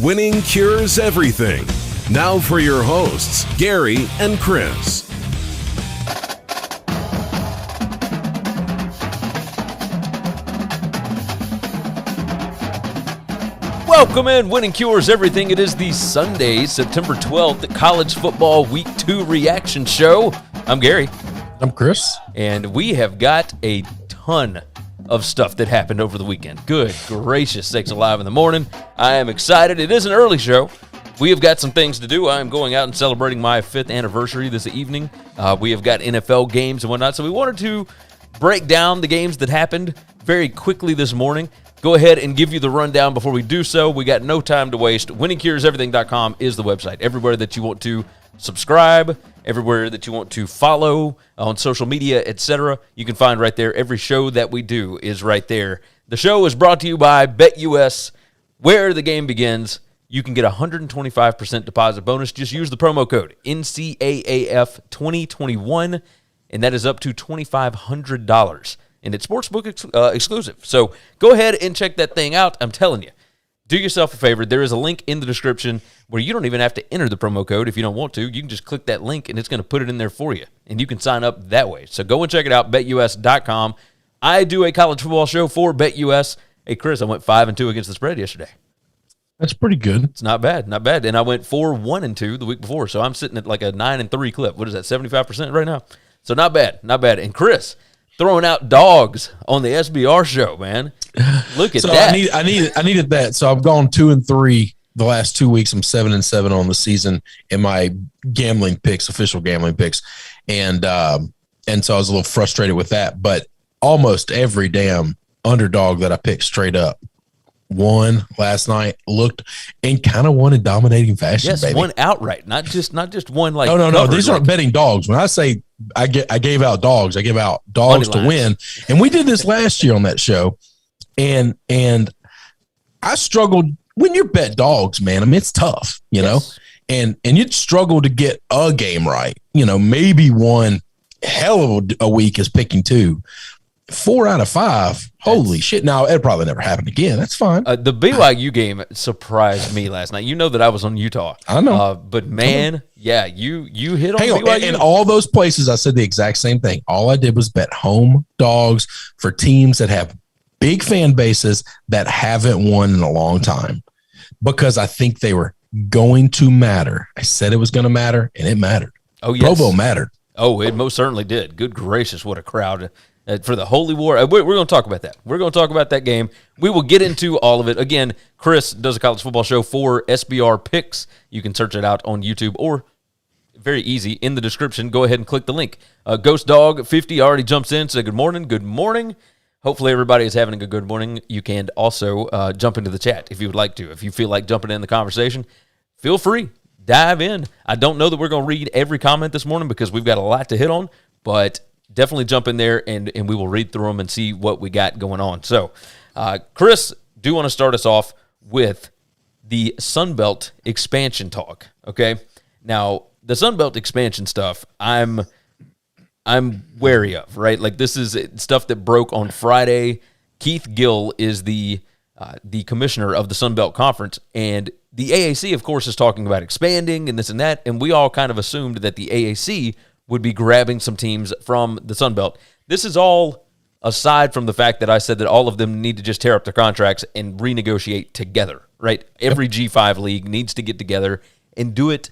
Winning Cures Everything. Now for your hosts, Gary and Chris. Welcome in, Winning Cures Everything. It is the Sunday, September 12th, College Football Week 2 reaction show. I'm Gary. I'm Chris. And we have got a ton of stuff that happened over the weekend. Good gracious sakes alive in the morning. I am excited. It is an early show. We have got some things to do. I am going out and celebrating my 5th anniversary this evening. We have got NFL games and whatnot, so we wanted to break down the games that happened very quickly this morning. Go ahead and give you the rundown before we do so. We got no time to waste. WinningCuresEverything.com is the website. Everywhere that you want to subscribe, everywhere that you want to follow on social media, etc., you can find right there. Every show that we do is right there. The show is brought to you by BetUS. Where the game begins, you can get a 125% deposit bonus. Just use the promo code NCAAF2021, and that is up to $2,500. And it's sportsbook exclusive. So go ahead and check that thing out. I'm telling you, do yourself a favor. There is a link in the description where you don't even have to enter the promo code if you don't want to. You can just click that link, and it's going to put it in there for you. And you can sign up that way. So go and check it out, BetUS.com. I do a college football show for BetUS. Hey, Chris, I went 5-2 against the spread yesterday. That's pretty good. It's not bad, not bad. And I went 4-1-2 the week before. So I'm sitting at like a 9-3 clip. What is that, 75% right now? So not bad, not bad. And Chris, throwing out dogs on the SBR show, man. Look at that. I needed that. So I've gone 2-3 the last 2 weeks. I'm 7-7 on the season in my gambling picks, official gambling picks. And so I was a little frustrated with that. But almost every damn underdog that I picked straight up won last night, looked and kind of won in dominating fashion. Yes, baby. Won outright, not just one like no. These aren't betting dogs. When I say I gave out dogs, I give out dogs to win. And we did this last year on that show, and I struggled when you bet dogs, man. I mean, it's tough, you know, and you'd struggle to get a game right. You know, maybe one hell of a week is picking 2. 4 out of 5. Holy shit. Now, it'll probably never happen again. That's fine. The BYU game surprised me last night. You know that I was on Utah. I know. But, man, yeah, you hit on BYU. In all those places, I said the exact same thing. All I did was bet home dogs for teams that have big fan bases that haven't won in a long time because I think they were going to matter. I said it was going to matter, and it mattered. Oh, yes. Provo mattered. Oh, it most certainly did. Good gracious, what a crowd. For the Holy War. We're going to talk about that. We're going to talk about that game. We will get into all of it. Again, Chris does a college football show for SBR Picks. You can search it out on YouTube or very easy in the description. Go ahead and click the link. Ghost Dog 50 already jumps in. Say good morning. Good morning. Hopefully everybody is having a good morning. You can also jump into the chat if you would like to. If you feel like jumping in the conversation, feel free. Dive in. I don't know that we're going to read every comment this morning because we've got a lot to hit on, but definitely jump in there, and we will read through them and see what we got going on. So, Chris, do want to start us off with the Sunbelt expansion talk, okay? Now, the Sunbelt expansion stuff, I'm wary of, right? Like, this is stuff that broke on Friday. Keith Gill is the commissioner of the Sunbelt Conference, and the AAC, of course, is talking about expanding and this and that, and we all kind of assumed that the AAC would be grabbing some teams from the Sun Belt. This is all aside from the fact that I said that all of them need to just tear up their contracts and renegotiate together, right? Every G5 league needs to get together and do it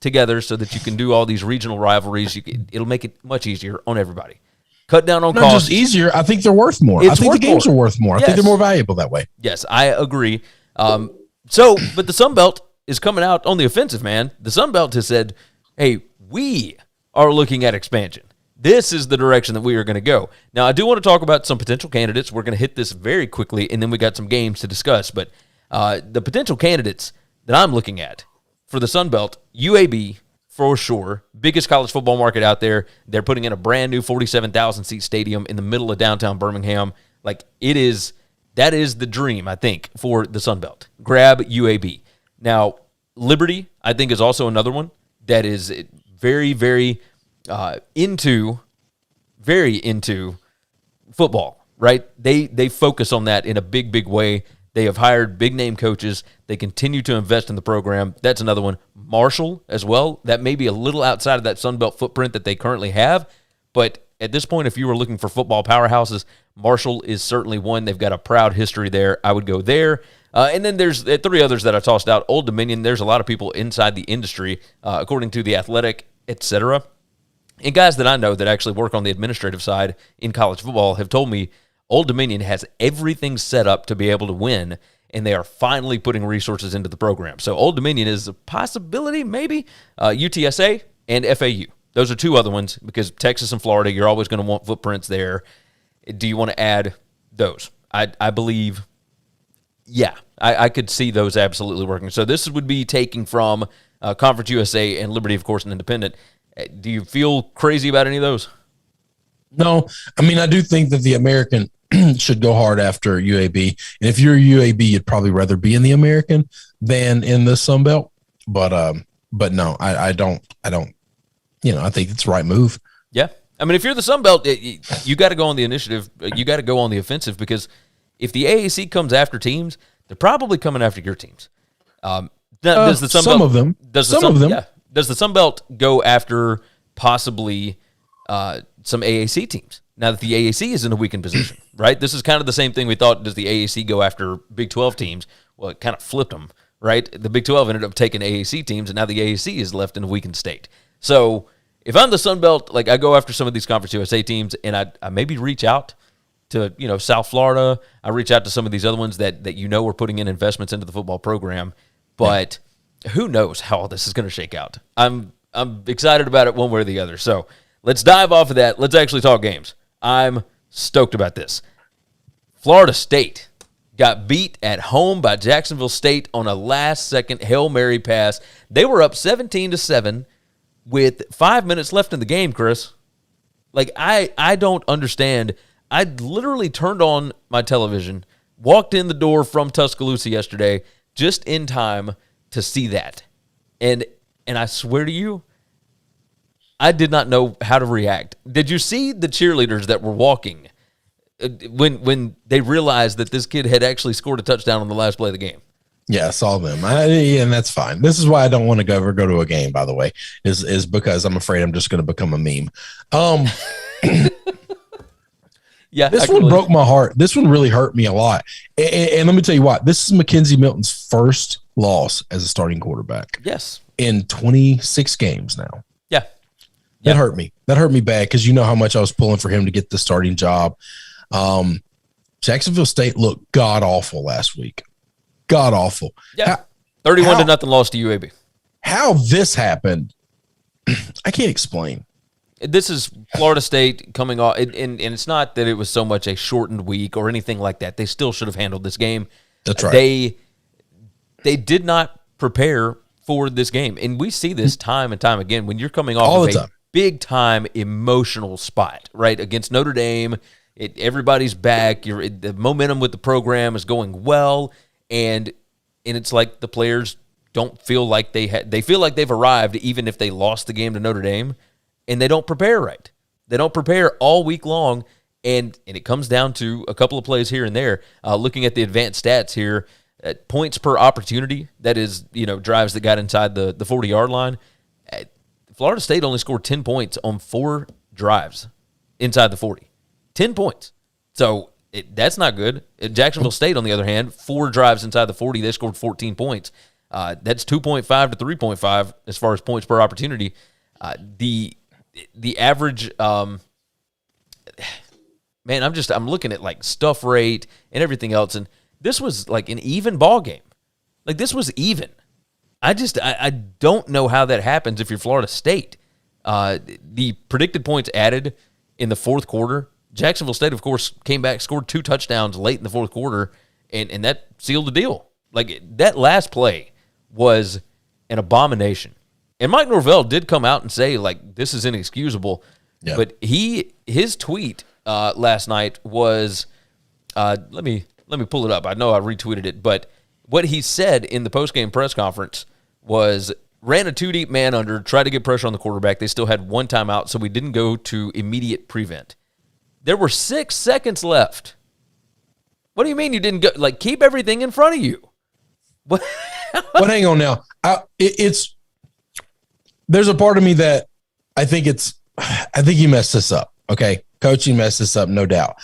together so that you can do all these regional rivalries. It'll make it much easier on everybody. Cut down on costs. Not just easier. I think they're worth more. I think the games are worth more. I think they're more valuable that way. Yes, I agree. But the Sun Belt is coming out on the offensive, man. The Sun Belt has said, hey, we are looking at expansion. This is the direction that we are going to go. Now, I do want to talk about some potential candidates. We're going to hit this very quickly, and then we got some games to discuss. But the potential candidates that I'm looking at for the Sun Belt, UAB, for sure, biggest college football market out there. They're putting in a brand new 47,000-seat stadium in the middle of downtown Birmingham. Like, that is the dream, I think, for the Sun Belt. Grab UAB. Now, Liberty, I think, is also another one that is very, very into football, right? They focus on that in a big, big way. They have hired big-name coaches. They continue to invest in the program. That's another one. Marshall as well. That may be a little outside of that Sun Belt footprint that they currently have. But at this point, if you were looking for football powerhouses, Marshall is certainly one. They've got a proud history there. I would go there. And then there's three others that I tossed out. Old Dominion, there's a lot of people inside the industry, according to The Athletic, etc. And guys that I know that actually work on the administrative side in college football have told me Old Dominion has everything set up to be able to win, and they are finally putting resources into the program. So Old Dominion is a possibility, maybe. UTSA and FAU. Those are two other ones because Texas and Florida, you're always going to want footprints there. Do you want to add those? I believe, yeah, I could see those absolutely working. So this would be taking from Conference USA and Liberty, of course, and Independent. Do you feel crazy about any of those? No. I mean, I do think that the American should go hard after UAB. And if you're UAB, you'd probably rather be in the American than in the Sun Belt. But no, I don't, I think it's the right move. Yeah. I mean, if you're the Sun Belt, you got to go on the initiative. You got to go on the offensive because if the AAC comes after teams, they're probably coming after your teams. Does the Sun some Belt, of them. Does the some Sun, of them. Yeah. Does the Sun Belt go after possibly some AAC teams? Now that the AAC is in a weakened position, right? This is kind of the same thing we thought. Does the AAC go after Big 12 teams? Well, it kind of flipped them, right? The Big 12 ended up taking AAC teams, and now the AAC is left in a weakened state. So if I'm the Sun Belt, like I go after some of these Conference USA teams, and I maybe reach out to South Florida. I reach out to some of these other ones that are putting in investments into the football program. But who knows how all this is going to shake out? I'm excited about it one way or the other. So let's dive off of that. Let's actually talk games. I'm stoked about this. Florida State got beat at home by Jacksonville State on a last-second Hail Mary pass. They were up 17-7 with 5 minutes left in the game, Chris. Like, I don't understand. I literally turned on my television, walked in the door from Tuscaloosa yesterday, just in time to see that. And I swear to you, I did not know how to react. Did you see the cheerleaders that were walking when they realized that this kid had actually scored a touchdown on the last play of the game? Yeah, I saw them. And that's fine. This is why I don't want to ever go to a game, by the way, is because I'm afraid I'm just going to become a meme. Yeah, this one broke my heart. This one really hurt me a lot. And let me tell you what, this is Mackenzie Milton's first loss as a starting quarterback. Yes. In 26 games now. Yeah. That hurt me. That hurt me bad because you know how much I was pulling for him to get the starting job. Jacksonville State looked god-awful last week. God-awful. Yeah. 31-0 loss to UAB. How this happened, I can't explain. This is Florida State coming off, and it's not that it was so much a shortened week or anything like that. They still should have handled this game. That's right. They did not prepare for this game, and we see this time and time again when you're coming off of a big-time emotional spot, right, against Notre Dame. Everybody's back. The momentum with the program is going well, and it's like the players don't feel like they feel like they've arrived even if they lost the game to Notre Dame. And they don't prepare right. They don't prepare all week long, and it comes down to a couple of plays here and there. Looking at the advanced stats here, points per opportunity, that is, drives that got inside the 40-yard line. Florida State only scored 10 points on 4 drives inside the 40. 10 points. So that's not good. Jacksonville State, on the other hand, 4 drives inside the 40, they scored 14 points. That's 2.5 to 3.5 as far as points per opportunity. The average, man, I'm looking at like stuff rate and everything else, and this was like an even ball game. Like this was even. I don't know how that happens if you're Florida State. The predicted points added in the fourth quarter, Jacksonville State, of course, came back, scored 2 touchdowns late in the fourth quarter, and that sealed the deal. Like that last play was an abomination. And Mike Norvell did come out and say, like, this is inexcusable. Yeah. But his tweet last night was, let me pull it up. I know I retweeted it, but what he said in the postgame press conference was, ran a 2-deep man under, tried to get pressure on the quarterback. They still had 1 timeout, so we didn't go to immediate prevent. There were 6 seconds left. What do you mean you didn't go? Like, keep everything in front of you. What? But hang on now. There's a part of me that I think he messed this up. Okay. Coaching messed this up, no doubt.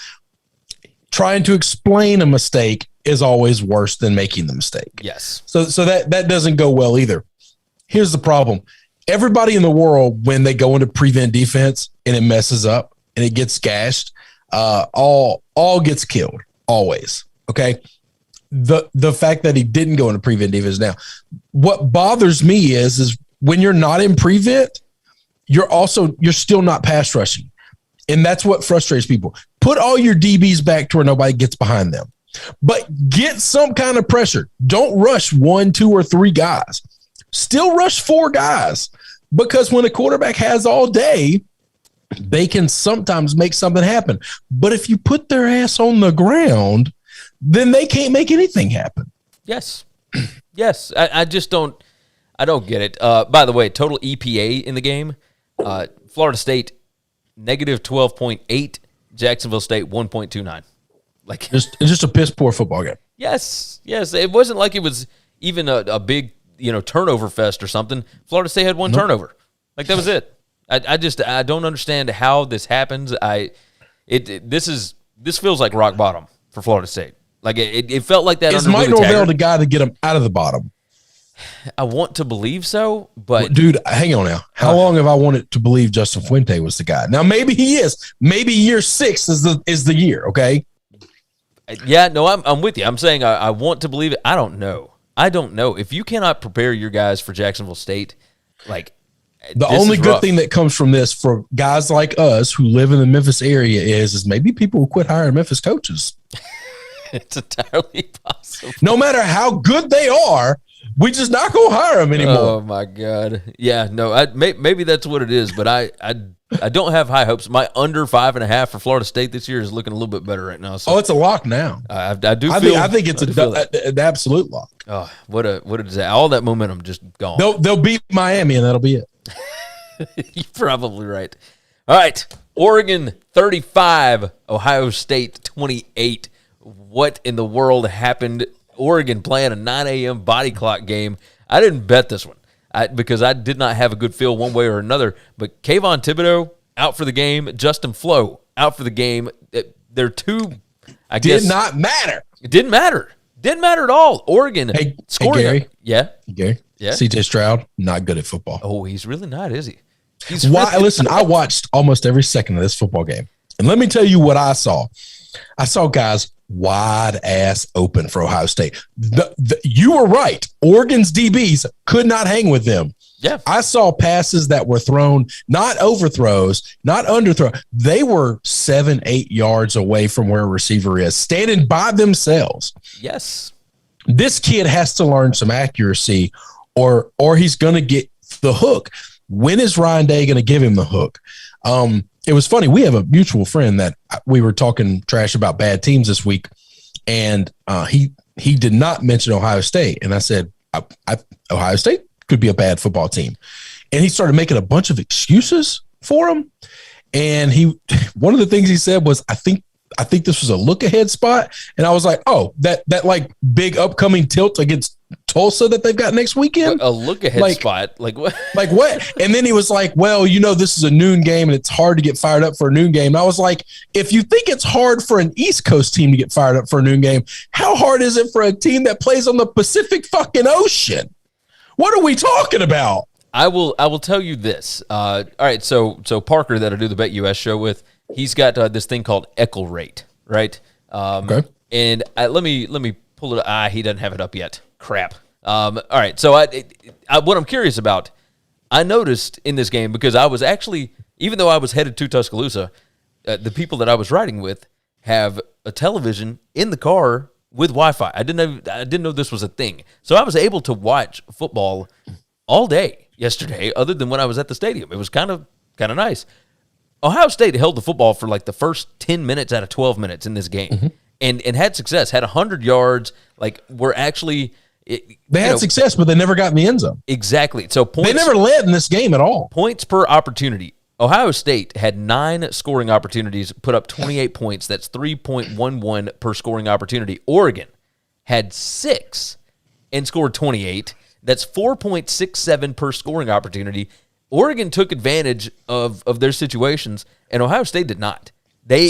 Trying to explain a mistake is always worse than making the mistake. Yes. So that doesn't go well either. Here's the problem. Everybody in the world, when they go into prevent defense and it messes up and it gets gashed, all gets killed always. Okay. The fact that he didn't go into prevent defense now, what bothers me is when you're not in prevent, you're still not pass rushing. And that's what frustrates people. Put all your DBs back to where nobody gets behind them, but get some kind of pressure. Don't rush 1, 2, or 3 guys. Still rush 4 guys, because when a quarterback has all day, they can sometimes make something happen. But if you put their ass on the ground, then they can't make anything happen. Yes. Yes. I just don't get it. By the way, total EPA in the game, Florida State, negative 12.8, Jacksonville State, 1.29. Like, it's just a piss poor football game. Yes. Yes. It wasn't like it was even a big, turnover fest or something. Florida State had one turnover. Like, that was it. I don't understand how this happens. This feels like rock bottom for Florida State. Like, it felt like that. Is Mike Norvell the guy to get them out of the bottom? I want to believe so, but dude, hang on now. How long have I wanted to believe Justin Fuente was the guy? Now maybe he is. Maybe year 6 is the year. Okay. Yeah, no, I'm with you. I'm saying I want to believe it. I don't know. If you cannot prepare your guys for Jacksonville State, like, the only good thing that comes from this for guys like us who live in the Memphis area is maybe people will quit hiring Memphis coaches. It's entirely possible. No matter how good they are, we just not gonna hire them anymore. Oh my God! Yeah, no, maybe that's what it is, but I don't have high hopes. My under 5.5 for Florida State this year is looking a little bit better right now. So it's a lock now. I think it's an absolute lock. Oh, what a disaster! All that momentum just gone. They'll beat Miami, and that'll be it. You're probably right. All right, Oregon 35, Ohio State 28. What in the world happened? Oregon playing a 9 a.m. body clock game. I didn't bet this one because I did not have a good feel one way or another. But Kayvon Thibodeau out for the game. Justin Flo out for the game. They're two, I guess. Did not matter. It didn't matter. Didn't matter at all. Oregon scoring. Hey, Gary. Yeah? Gary? Yeah? CJ Stroud, not good at football. Oh, he's really not, is he? Listen, I watched almost every second of this football game. And let me tell you what I saw. I saw guys wide ass open for Ohio State. You were right. Oregon's DBs could not hang with them. Yeah. I saw passes that were thrown, not overthrows, not underthrow. They were 7-8 yards away from where a receiver is, standing by themselves. Yes. This kid has to learn some accuracy or he's going to get the hook. When is Ryan Day going to give him the hook? It was funny. We have a mutual friend that we were talking trash about bad teams this week, and he did not mention Ohio State. And I said, Ohio State could be a bad football team. And he started making a bunch of excuses for him. And one of the things he said was, I think this was a look ahead spot. And I was like, oh, that like big upcoming tilt against Tulsa that they've got next weekend. A look ahead spot. Like what? Like what? And then he was like, well, this is a noon game and it's hard to get fired up for a noon game. And I was like, if you think it's hard for an East Coast team to get fired up for a noon game, how hard is it for a team that plays on the Pacific fucking Ocean? What are we talking about? I will tell you this. All right, so Parker that I do the BetUS show with, he's got this thing called Eckle rate, right? Okay. And let me pull it. He doesn't have it up yet. Crap. All right. So what I'm curious about, I noticed in this game, because I was actually, even though I was headed to Tuscaloosa, the people that I was riding with have a television in the car with Wi-Fi. I didn't know this was a thing. So I was able to watch football all day yesterday, other than when I was at the stadium. It was kind of nice. Ohio State held the football for like the first 10 minutes out of 12 minutes in this game, and had success, had 100 yards. Like, we're actually... They had success, but they never got in the end zone. Exactly. So they never led in this game at all. Points per opportunity. Ohio State had 9 scoring opportunities, put up 28 points. That's 3.11 per scoring opportunity. Oregon had 6 and scored 28. That's 4.67 per scoring opportunity. Oregon took advantage of their situations, and Ohio State did not.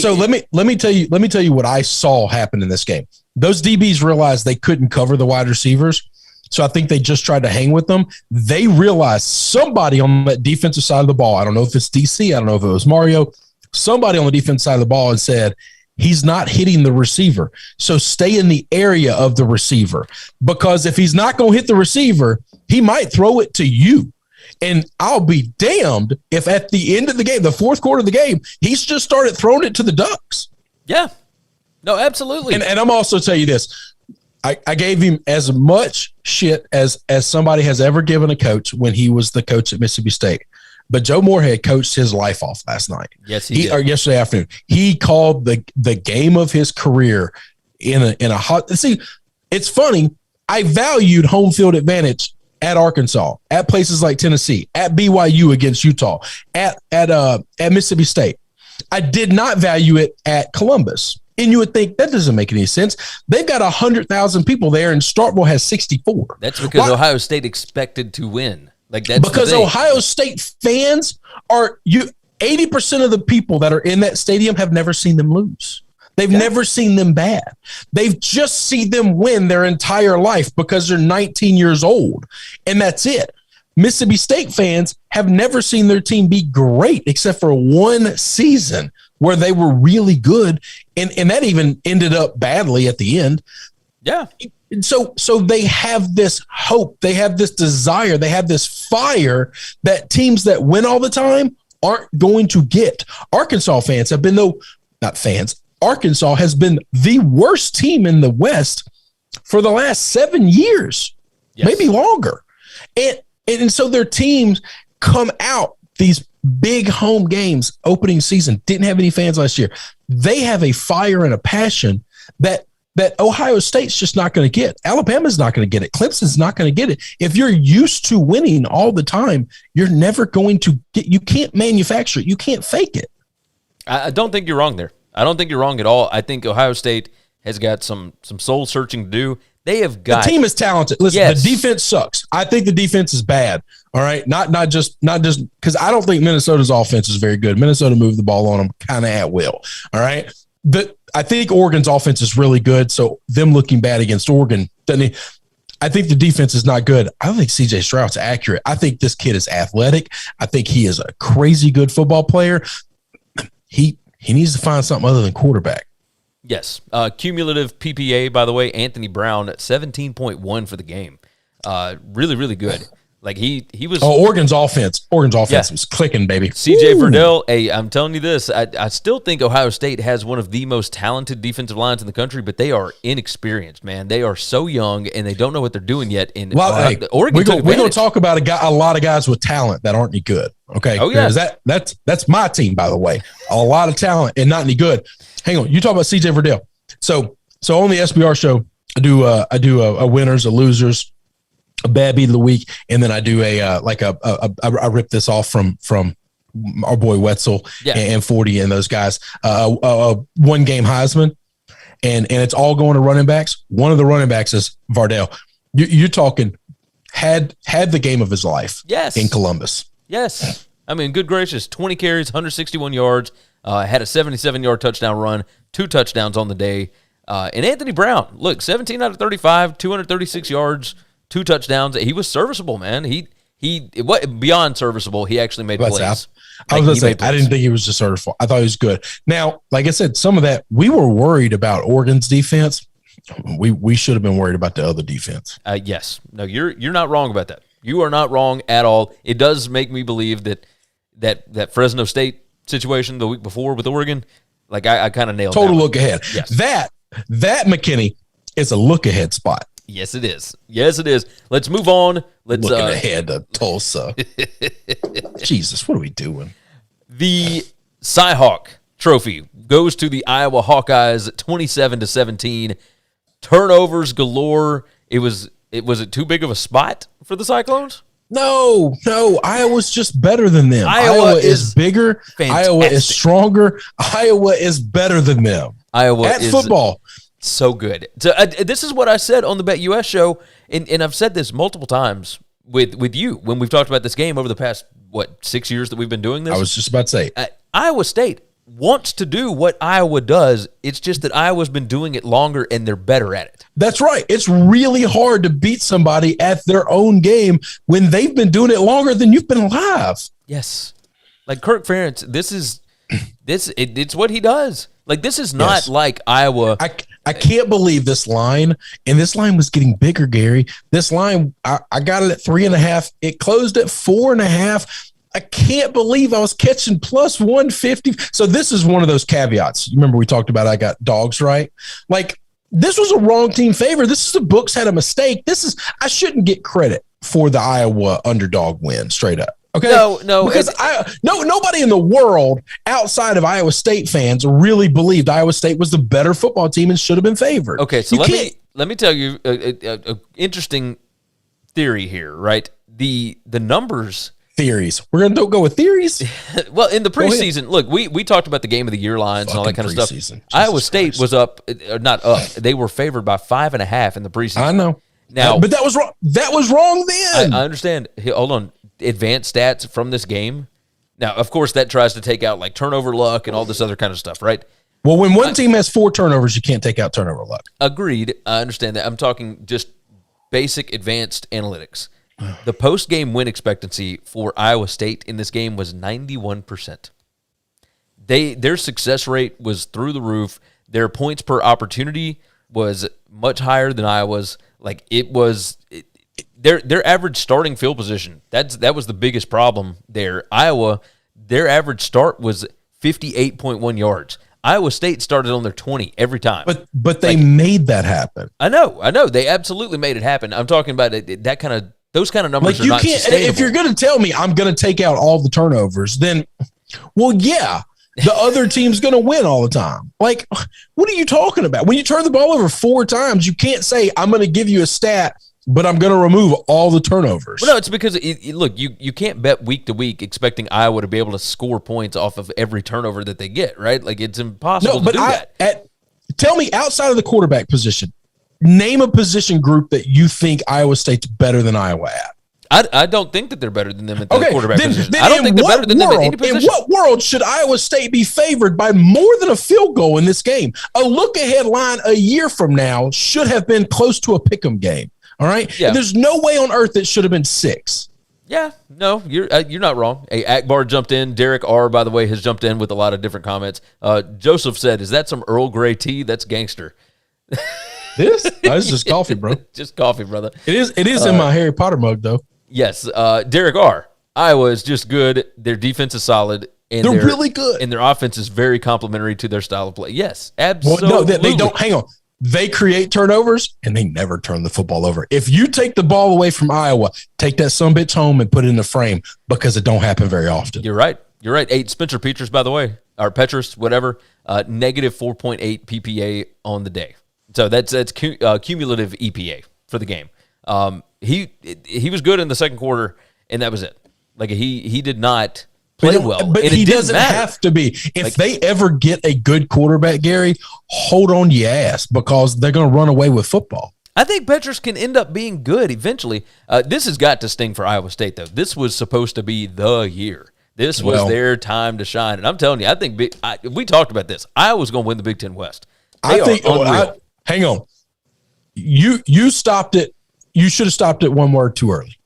So let me tell you what I saw happen in this game. Those DBs realized they couldn't cover the wide receivers, so I think they just tried to hang with them. They realized somebody on that defensive side of the ball, I don't know if it's DC, I don't know if it was Mario, somebody on the defensive side of the ball and said, he's not hitting the receiver, so stay in the area of the receiver, because if he's not going to hit the receiver, he might throw it to you. And I'll be damned if at the end of the game, the fourth quarter of the game, he's just started throwing it to the Ducks. Yeah. No, absolutely. And I'm also tell you this. I gave him as much shit as somebody has ever given a coach when he was the coach at Mississippi State. But Joe Moorhead coached his life off last night. Yes, he did. Or yesterday afternoon. He called the game of his career in a hot. See, it's funny. I valued home field advantage at Arkansas, at places like Tennessee, at BYU against Utah, at Mississippi State. I did not value it at Columbus. And you would think that doesn't make any sense. They've got 100,000 people there, and Starkville has 64. That's because Ohio State expected to win. That's because Ohio State fans are 80% of the people that are in that stadium have never seen them lose. They've never seen them bad. They've just seen them win their entire life because they're 19 years old, and that's it. Mississippi State fans have never seen their team be great except for one season where they were really good, and that even ended up badly at the end. Yeah. So they have this hope. They have this desire. They have this fire that teams that win all the time aren't going to get. Arkansas fans have been, Arkansas has been the worst team in the West for the last 7 years, maybe longer. And so their teams come out these big home games, opening season, didn't have any fans last year. They have a fire and a passion that Ohio State's just not going to get. Alabama's not going to get it. Clemson's not going to get it. If you're used to winning all the time, you're never going to get, you can't manufacture it. You can't fake it. I don't think you're wrong there. I don't think you're wrong at all. I think Ohio State has got some soul searching to do. They have got the team is talented. Listen, the defense sucks. I think the defense is bad. All right, not just because I don't think Minnesota's offense is very good. Minnesota moved the ball on them kind of at will. All right, I think Oregon's offense is really good. So them looking bad against Oregon, I think the defense is not good. I don't think C.J. Stroud's accurate. I think this kid is athletic. I think he is a crazy good football player. He needs to find something other than quarterback. Yes. Cumulative PPA, by the way, Anthony Brown at 17.1 for the game. Really, really good. Like he was. Oh, Oregon's offense was clicking, baby. CJ Verdell. Hey, I'm telling you this. I still think Ohio State has one of the most talented defensive lines in the country, but they are inexperienced, man. They are so young and they don't know what they're doing yet. In Oregon, we're going to talk about a lot of guys with talent that aren't any good. Okay. Oh yeah. That's my team, by the way. A lot of talent and not any good. Hang on. You talk about CJ Verdell. So on the SBR show, I do a winners, a losers, a bad beat of the week, and then I do I rip this off from our boy Wetzel and 40 and those guys. One game Heisman, and it's all going to running backs. One of the running backs is Verdell. You're talking had the game of his life. Yes. In Columbus. Yes. I mean, good gracious, 20 carries, 161 yards, had a 77-yard touchdown run, 2 touchdowns on the day. And Anthony Brown, look, 17 out of 35, 236 yards, 2 touchdowns. He was serviceable, man. He beyond serviceable. He actually made plays. I was going to say, I didn't think he was just serviceable. I thought he was good. Now, like I said, some of that, we were worried about Oregon's defense. We should have been worried about the other defense. Yes. No, you're not wrong about that. You are not wrong at all. It does make me believe that Fresno State situation the week before with Oregon, like I kind of nailed total look ahead. Yes. That McKinney is a look ahead spot. Yes, it is. Yes, it is. Let's move on. Let's looking ahead to Tulsa. Jesus, what are we doing? The CyHawk Trophy goes to the Iowa Hawkeyes, 27-17. Turnovers galore. Was it too big of a spot for the Cyclones? No, Iowa's just better than them. Iowa is bigger. fantastic. Iowa is stronger. Iowa is better than them. Iowa at is football. So good. So this is what I said on the BetUS show, and I've said this multiple times with you when we've talked about this game over the past 6 years that we've been doing this. I was just about to say, Iowa State wants to do what Iowa does. It's just that Iowa's been doing it longer and they're better at it. That's right. It's really hard to beat somebody at their own game when they've been doing it longer than you've been alive. Yes. Like Kirk Ferentz, it's what he does. Like, this is not like Iowa. I can't believe this line, and this line was getting bigger, Gary. This line, I got it at 3.5. It closed at 4.5. I can't believe I was catching plus 150. So this is one of those caveats. You remember we talked about I got dogs right? Like, this was a wrong team favor. This is the books had a mistake. I shouldn't get credit for the Iowa underdog win straight up. Okay. No, because nobody in the world outside of Iowa State fans really believed Iowa State was the better football team and should have been favored. Okay, so let me tell you a interesting theory here, right? The numbers. Theories. We're going to go with theories. Well, in the preseason, look, we talked about the game of the year lines and all that kind of stuff. Iowa State was not up. They were favored by 5.5 in the preseason. I know. Now, but that was wrong. That was wrong then. I understand. Hold on. Advanced stats from this game. Now, of course, that tries to take out like turnover luck and all this other kind of stuff, right? Well, when one team has 4 turnovers, you can't take out turnover luck. Agreed. I understand that. I'm talking just basic advanced analytics. The post-game win expectancy for Iowa State in this game was 91%. Their success rate was through the roof. Their points per opportunity was much higher than Iowa's. Like, it was their average starting field position. That was the biggest problem there. Iowa, their average start was 58.1 yards. Iowa State started on their 20 every time. But they made that happen. I know. They absolutely made it happen. I'm talking about those kind of numbers. Like, you can't. Sustainable. If you're going to tell me I'm going to take out all the turnovers, then, well, yeah, the other team's going to win all the time. Like, what are you talking about? When you turn the ball over 4 times, you can't say I'm going to give you a stat, but I'm going to remove all the turnovers. Well, no, it's because look, you can't bet week to week expecting Iowa to be able to score points off of every turnover that they get, right? Like, it's impossible to do that. Tell me, outside of the quarterback position, name a position group that you think Iowa State's better than Iowa at. I don't think that they're better than them at the quarterback position. I don't think they're better than them at any position. In what world should Iowa State be favored by more than a field goal in this game? A look-ahead line a year from now should have been close to a pick'em game. All right? Yeah. There's no way on earth it should have been 6. Yeah, no, you're not wrong. Hey, Akbar jumped in. Derek R., by the way, has jumped in with a lot of different comments. Joseph said, is that some Earl Grey tea? That's gangster. It's just coffee, bro. Just coffee, brother. It is in my Harry Potter mug, though. Yes. Derek R. Iowa is just good. Their defense is solid. And they're really good. And their offense is very complimentary to their style of play. Yes, absolutely. Well, no, they don't. Hang on. They create turnovers, and they never turn the football over. If you take the ball away from Iowa, take that sumbitch home and put it in the frame because it don't happen very often. You're right. 8 Spencer Petras, by the way, or Petrus, whatever, negative 4.8 PPA on the day. So that's cumulative EPA for the game. He was good in the second quarter, and that was it. Like, he did not play well. But he doesn't have to be. If they ever get a good quarterback, Gary, hold on your ass because they're going to run away with football. I think Petrus can end up being good eventually. This has got to sting for Iowa State, though. This was supposed to be the year. This was their time to shine. And I'm telling you, I think we talked about this. Iowa's going to win the Big Ten West. Hang on. You stopped it. You should have stopped it one word too early.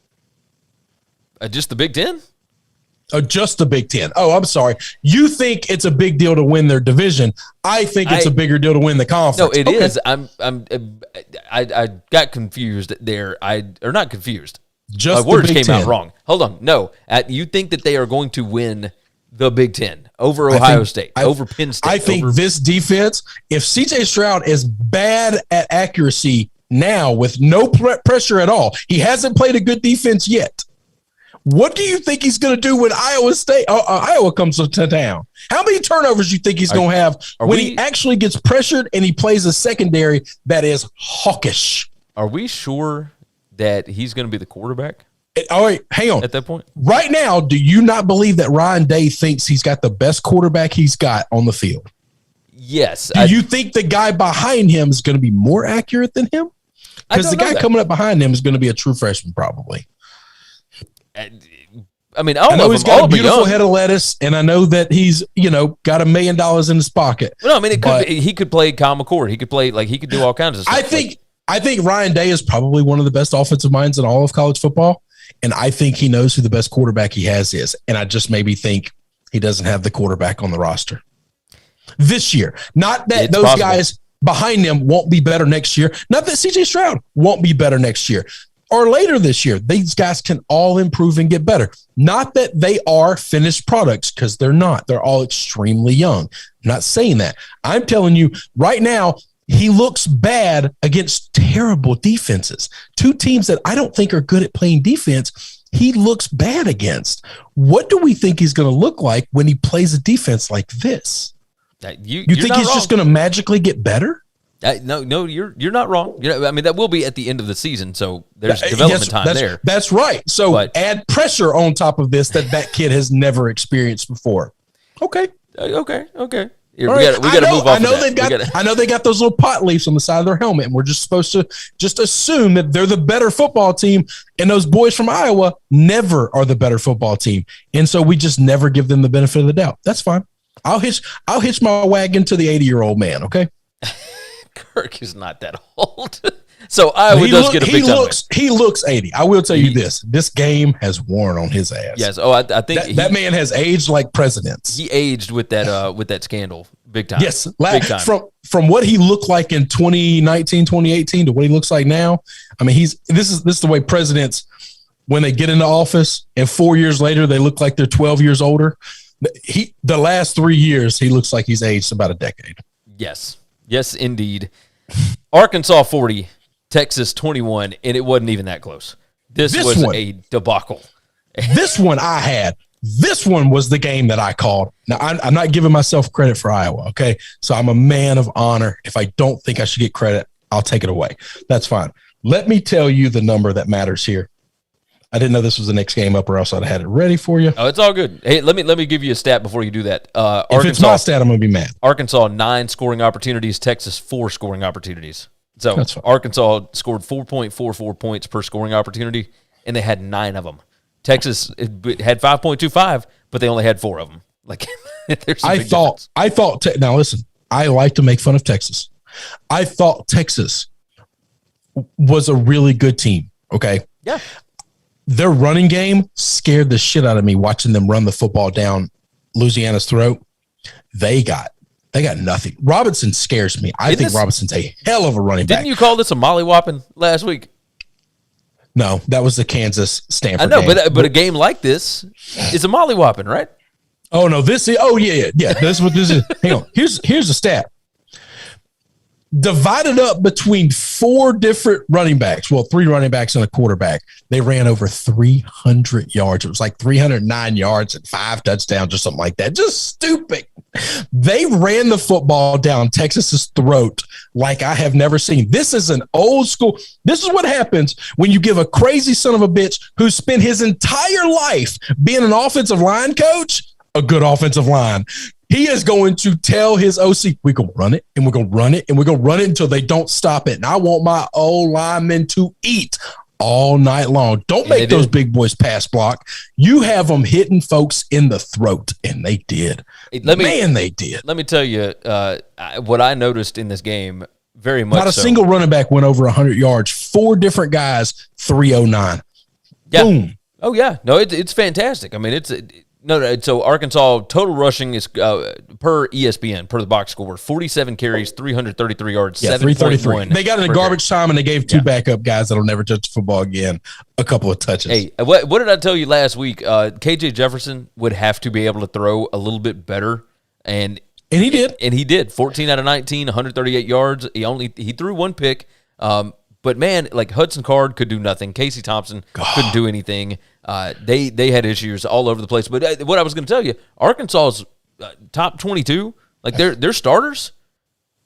Just the Big Ten? Just the Big Ten. Oh, I'm sorry. You think it's a big deal to win their division. I think it's a bigger deal to win the conference. No, it is. I got confused there. Or not confused. Just my words came out wrong. Hold on. No, you think that they are going to win the Big Ten over Ohio State, over Penn State? I think this defense, if C.J. Stroud is bad at accuracy now with no pressure at all, he hasn't played a good defense yet. What do you think he's going to do when Iowa comes to town? How many turnovers do you think he's going to have when he actually gets pressured and he plays a secondary that is hawkish? Are we sure that he's going to be the quarterback? All right, hang on. at that point? Right now, do you not believe that Ryan Day thinks he's got the best quarterback he's got on the field? Yes. Do you think the guy behind him is going to be more accurate than him? Because the guy coming up behind him is going to be a true freshman, probably. I mean, I know he's got a beautiful head of lettuce, and I know that he's, got $1 million in his pocket. Well, no, I mean, he could play Kyle McCord. He could play he could do all kinds of stuff. I think Ryan Day is probably one of the best offensive minds in all of college football, and I think he knows who the best quarterback he has is. And I just maybe think he doesn't have the quarterback on the roster this year. Not that it's those possible. guys behind him won't be better next year. Not that C.J. Stroud won't be better next year or later this year. These guys can all improve and get better. Not that they are finished products, because they're not. They're all extremely young. I'm not saying that. I'm telling you right now, he looks bad against terrible defenses. Two teams that I don't think are good at playing defense, he looks bad against. What do we think he's going to look like when he plays a defense like this? You think he's just going to magically get better? No, you're not wrong. I mean, that will be at the end of the season, so there's development time there. That's right. So add pressure on top of this that kid has never experienced before. Okay. Here, we got to move on. I know they got those little pot leaves on the side of their helmet, and we're just supposed to just assume that they're the better football team, and those boys from Iowa never are the better football team, and so we just never give them the benefit of the doubt. That's fine. I'll hitch my wagon to the 80-year-old man. Okay. Kirk is not that old. So Iowa does get a big time. He looks 80. I will tell you this game has worn on his ass. Yes. Oh, I think that man has aged like presidents. He aged with that scandal big time. Yes. Big time. From what he looked like in 2019, 2018 to what he looks like now. I mean, this is the way presidents, when they get into office and 4 years later they look like they're 12 years older. The last 3 years he looks like he's aged about a decade. Yes, indeed. Arkansas 40, Texas 21, and it wasn't even that close. This was a debacle. This one was the game that I called. Now, I'm not giving myself credit for Iowa, okay? So I'm a man of honor. If I don't think I should get credit, I'll take it away. That's fine. Let me tell you the number that matters here. I didn't know this was the next game up, or else I'd have had it ready for you. Oh, it's all good. Hey, let me give you a stat before you do that. If it's my stat, I'm going to be mad. Arkansas 9 scoring opportunities, Texas 4 scoring opportunities. So Arkansas scored 4.44 points per scoring opportunity, and they had 9 of them. Texas had 5.25, but they only had 4 of them. Like, there's a big difference. Now listen, I like to make fun of Texas. I thought Texas was a really good team. Okay. Yeah. Their running game scared the shit out of me watching them run the football down Louisiana's throat. They got nothing. Robinson scares me. I think Robinson's a hell of a running back. Didn't you call this a mollywhopping last week? No, that was the Kansas Stanford. I know, game. but a game like this is a mollywhopping, right? Oh no, this is yeah. This is what this is. Hang on. Here's a stat. Divided up between 4 different running backs, 3 running backs and a quarterback, they ran over 300 yards. It was like 309 yards and 5 touchdowns or something like that. Just stupid. They ran the football down Texas's throat like I have never seen. This is an old school. This is what happens when you give a crazy son of a bitch who spent his entire life being an offensive line coach a good offensive line. He is going to tell his OC, we're going to run it, and we're going to run it, and we're going to run it until they don't stop it. And I want my old linemen to eat all night long. Don't make those big boys pass block. You have them hitting folks in the throat, and they did. They did. Let me tell you what I noticed in this game, very much Not a single running back went over 100 yards. 4 different guys, 309. Yeah. Boom. Oh, yeah. No, it's fantastic. I mean, so Arkansas total rushing is per ESPN, per the box score, 47 carries, 333 yards, 7.1. They got in garbage time, and they gave 2 backup guys that'll never touch the football again a couple of touches. Hey, what did I tell you last week? KJ Jefferson would have to be able to throw a little bit better, and he did. And he did. 14 out of 19, 138 yards. He threw 1 pick. But man, like Hudson Card could do nothing. Casey Thompson couldn't do anything. They had issues all over the place. But what I was going to tell you, Arkansas's top 22, like their starters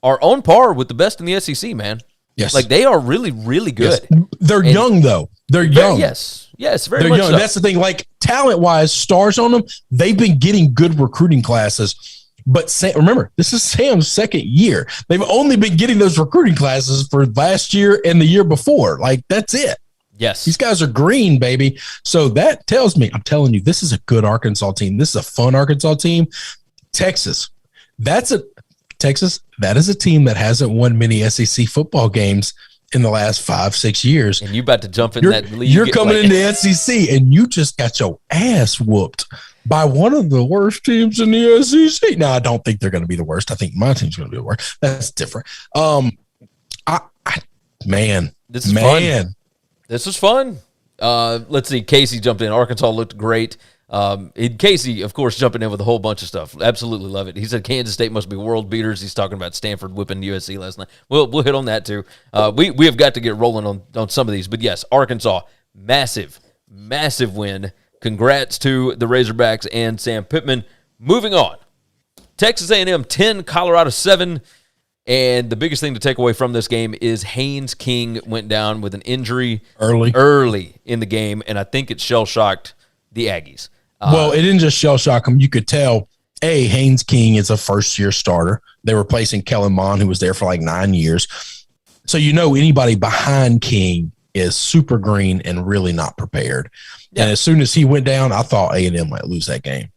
are on par with the best in the SEC, man. Yes, like they are really, really good. Yes. They're young though. They're young. Yes, very They're much young. so. That's the thing. Like talent-wise, stars on them, they've been getting good recruiting classes. But remember, this is Sam's second year. They've only been getting those recruiting classes for last year and the year before. Like, that's it. Yes. These guys are green, baby. So that tells me, I'm telling you, this is a good Arkansas team. This is a fun Arkansas team. Texas, that is a team that hasn't won many SEC football games in the last 5-6 years. And you about to jump in that league. You're coming into the SEC, and you just got your ass whooped by one of the worst teams in the SEC. Now, I don't think they're going to be the worst. I think my team's going to be the worst. That's different. This is fun. Let's see. Casey jumped in. Arkansas looked great. Casey, of course, jumping in with a whole bunch of stuff. Absolutely love it. He said Kansas State must be world beaters. He's talking about Stanford whipping USC last night. We'll hit on that too. We have got to get rolling on some of these. But yes, Arkansas, massive win. Congrats to the Razorbacks and Sam Pittman. Moving on. Texas A&M 10, Colorado 7. And the biggest thing to take away from this game is Haynes King went down with an injury early in the game, and I think it shell-shocked the Aggies. Well, it didn't just shell-shock them. You could tell, Haynes King is a first-year starter. They were replacing Kellen Mond, who was there for like 9 years. So anybody behind King is super green and really not prepared. Yeah. And as soon as he went down, I thought A&M might lose that game.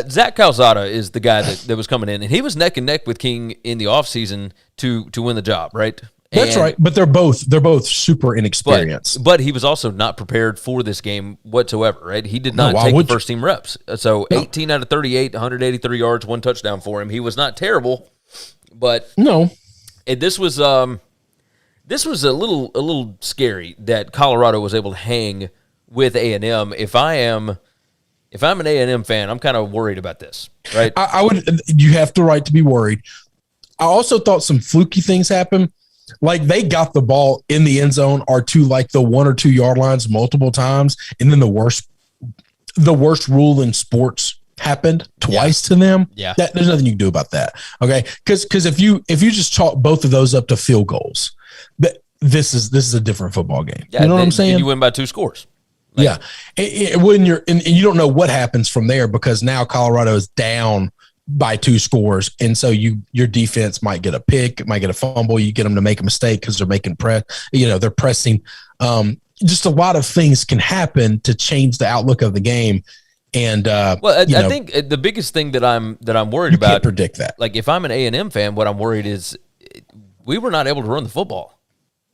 Zach Calzada is the guy that was coming in, and he was neck and neck with King in the offseason to win the job, right? That's right, but they're both super inexperienced. But he was also not prepared for this game whatsoever, right? He did not take the first-team reps. So 18 out of 38, 183 yards, 1 touchdown for him. He was not terrible, but this was a little scary that Colorado was able to hang with A&M. If I'm an A&M fan, I'm kind of worried about this, right? I would. You have the right to be worried. I also thought some fluky things happened. Like they got the ball in the end zone or to like the 1 or 2 yard lines multiple times, and then the worst rule in sports happened twice to them. Yeah, there's nothing you can do about that. Okay, because if you just chalk both of those up to field goals, this is a different football game. Yeah, you know what I'm saying? You win by 2 scores. When you're and you don't know what happens from there because now Colorado is down by 2 scores, and so your defense might get a pick, might get a fumble. You get them to make a mistake because they're making they're pressing. Just a lot of things can happen to change the outlook of the game. And I think the biggest thing that I'm worried about, can't predict that. Like if I'm an A&M fan, what I'm worried is we were not able to run the football.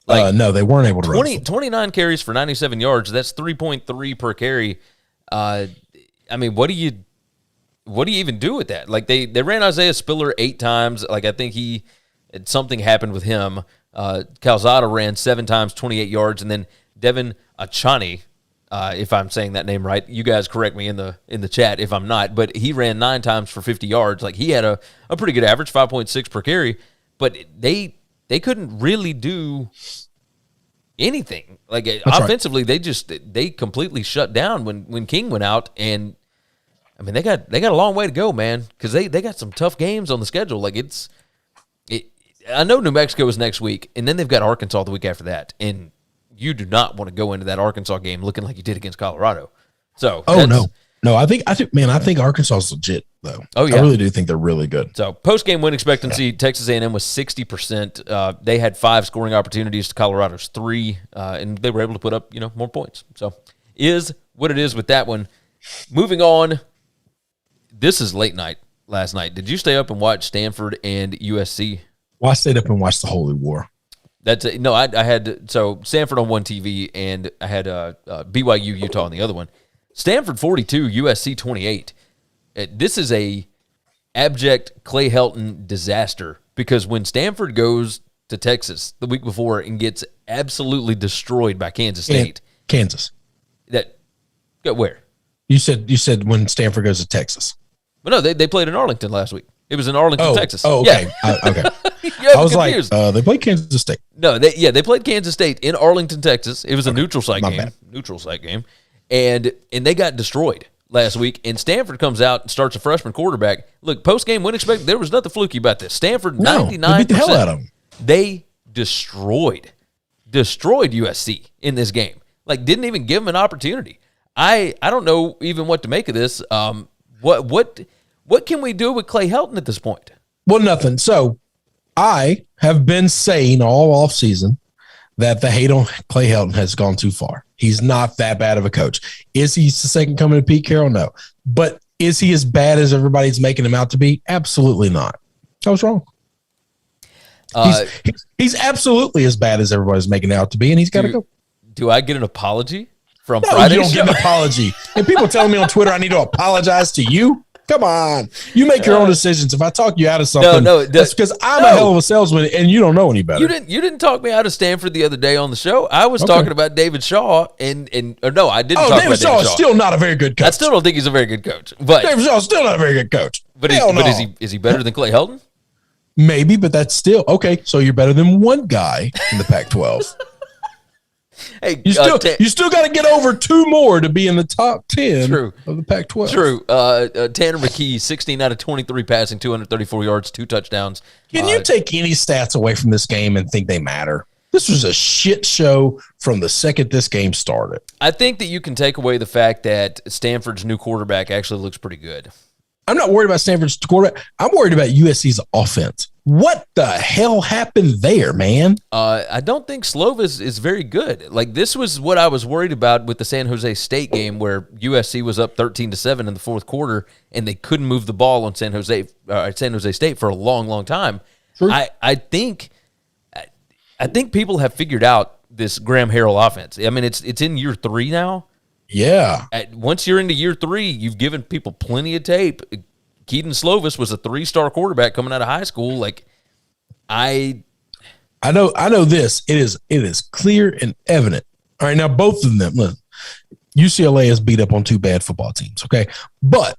No, they weren't able to run. 29 carries for 97 yards. That's 3.3 per carry. I mean, what do you even do with that? Like they ran Isaiah Spiller 8 times. Like I think something happened with him. Calzada ran 7 times, 28 yards, and then Devin Achani, if I'm saying that name right, you guys correct me in the chat if I'm not. But he ran 9 times for 50 yards. Like he had a pretty good average, 5.6 per carry. But they couldn't really do anything. Like that's offensively, right. they completely shut down when King went out. And I mean, they got a long way to go, man, because they got some tough games on the schedule. Like I know New Mexico is next week, and then they've got Arkansas the week after that. And you do not want to go into that Arkansas game looking like you did against Colorado. So no, I think Arkansas is legit though. Oh yeah, I really do think they're really good. So post-game win expectancy, Texas A&M was 60%. They had 5 scoring opportunities to Colorado's 3, and they were able to put up more points. So is what it is with that one. Moving on, this is late night last night. Did you stay up and watch Stanford and USC? Well, I stayed up and watched the Holy War. I had Stanford on one TV, and I had BYU Utah on the other one. Stanford 42, USC 28. This is a abject Clay Helton disaster because when Stanford goes to Texas the week before and gets absolutely destroyed by Kansas State. Kansas. Where? You said when Stanford goes to Texas. Well, no, they played in Arlington last week. It was in Arlington, Texas. Oh, okay. Yeah. Okay. I was confused. Like, they played Kansas State. No, they played Kansas State in Arlington, Texas. It was a neutral site game. Bad. Neutral site game. And they got destroyed last week. And Stanford comes out and starts a freshman quarterback. Look, post-game win expected. There was nothing fluky about this. Stanford, 99%. They beat the hell out of them. They destroyed USC in this game. Like, didn't even give him an opportunity. I don't know even what to make of this. What can we do with Clay Helton at this point? Well, nothing. So I have been saying all offseason that the hate on Clay Helton has gone too far. He's not that bad of a coach. Is he the second coming to Pete Carroll? No. But is he as bad as everybody's making him out to be? Absolutely not. I was wrong. He's absolutely as bad as everybody's making him out to be, and he's got to go. Do I get an apology from No, Friday's you don't show? get an apology. And people telling me on Twitter I need to apologize to you? Come on. You make your own decisions. If I talk you out of something, that's because I'm a hell of a salesman and you don't know any better. You didn't talk me out of Stanford the other day on the show. I was talking about David Shaw or no, I didn't talk about David Shaw. Is still not a very good coach. I still don't think he's a very good coach. But David Shaw is still not a very good coach. But is he better than Clay Helton? Maybe, but that's still okay. So you're better than one guy in the Pac-12. Hey, you still got to get over two more to be in the top 10 of the Pac-12. True. Tanner McKee, 16 out of 23 passing, 234 yards, 2 touchdowns. Can you take any stats away from this game and think they matter? This was a shit show from the second this game started. I think that you can take away the fact that Stanford's new quarterback actually looks pretty good. I'm not worried about Stanford's quarterback. I'm worried about USC's offense. What the hell happened there, man? I don't think Slovis is very good. Like, this was what I was worried about with the San Jose State game, where USC was up 13-7 in the fourth quarter, and they couldn't move the ball on San Jose State for a long, long time. True. I think people have figured out this Graham Harrell offense. I mean, it's in year 3 now. Yeah. Once you're into year 3, you've given people plenty of tape. Keaton Slovis was a 3-star quarterback coming out of high school. Like, I know this. It is clear and evident. All right, now both of them. Look, UCLA has beat up on 2 bad football teams. Okay, but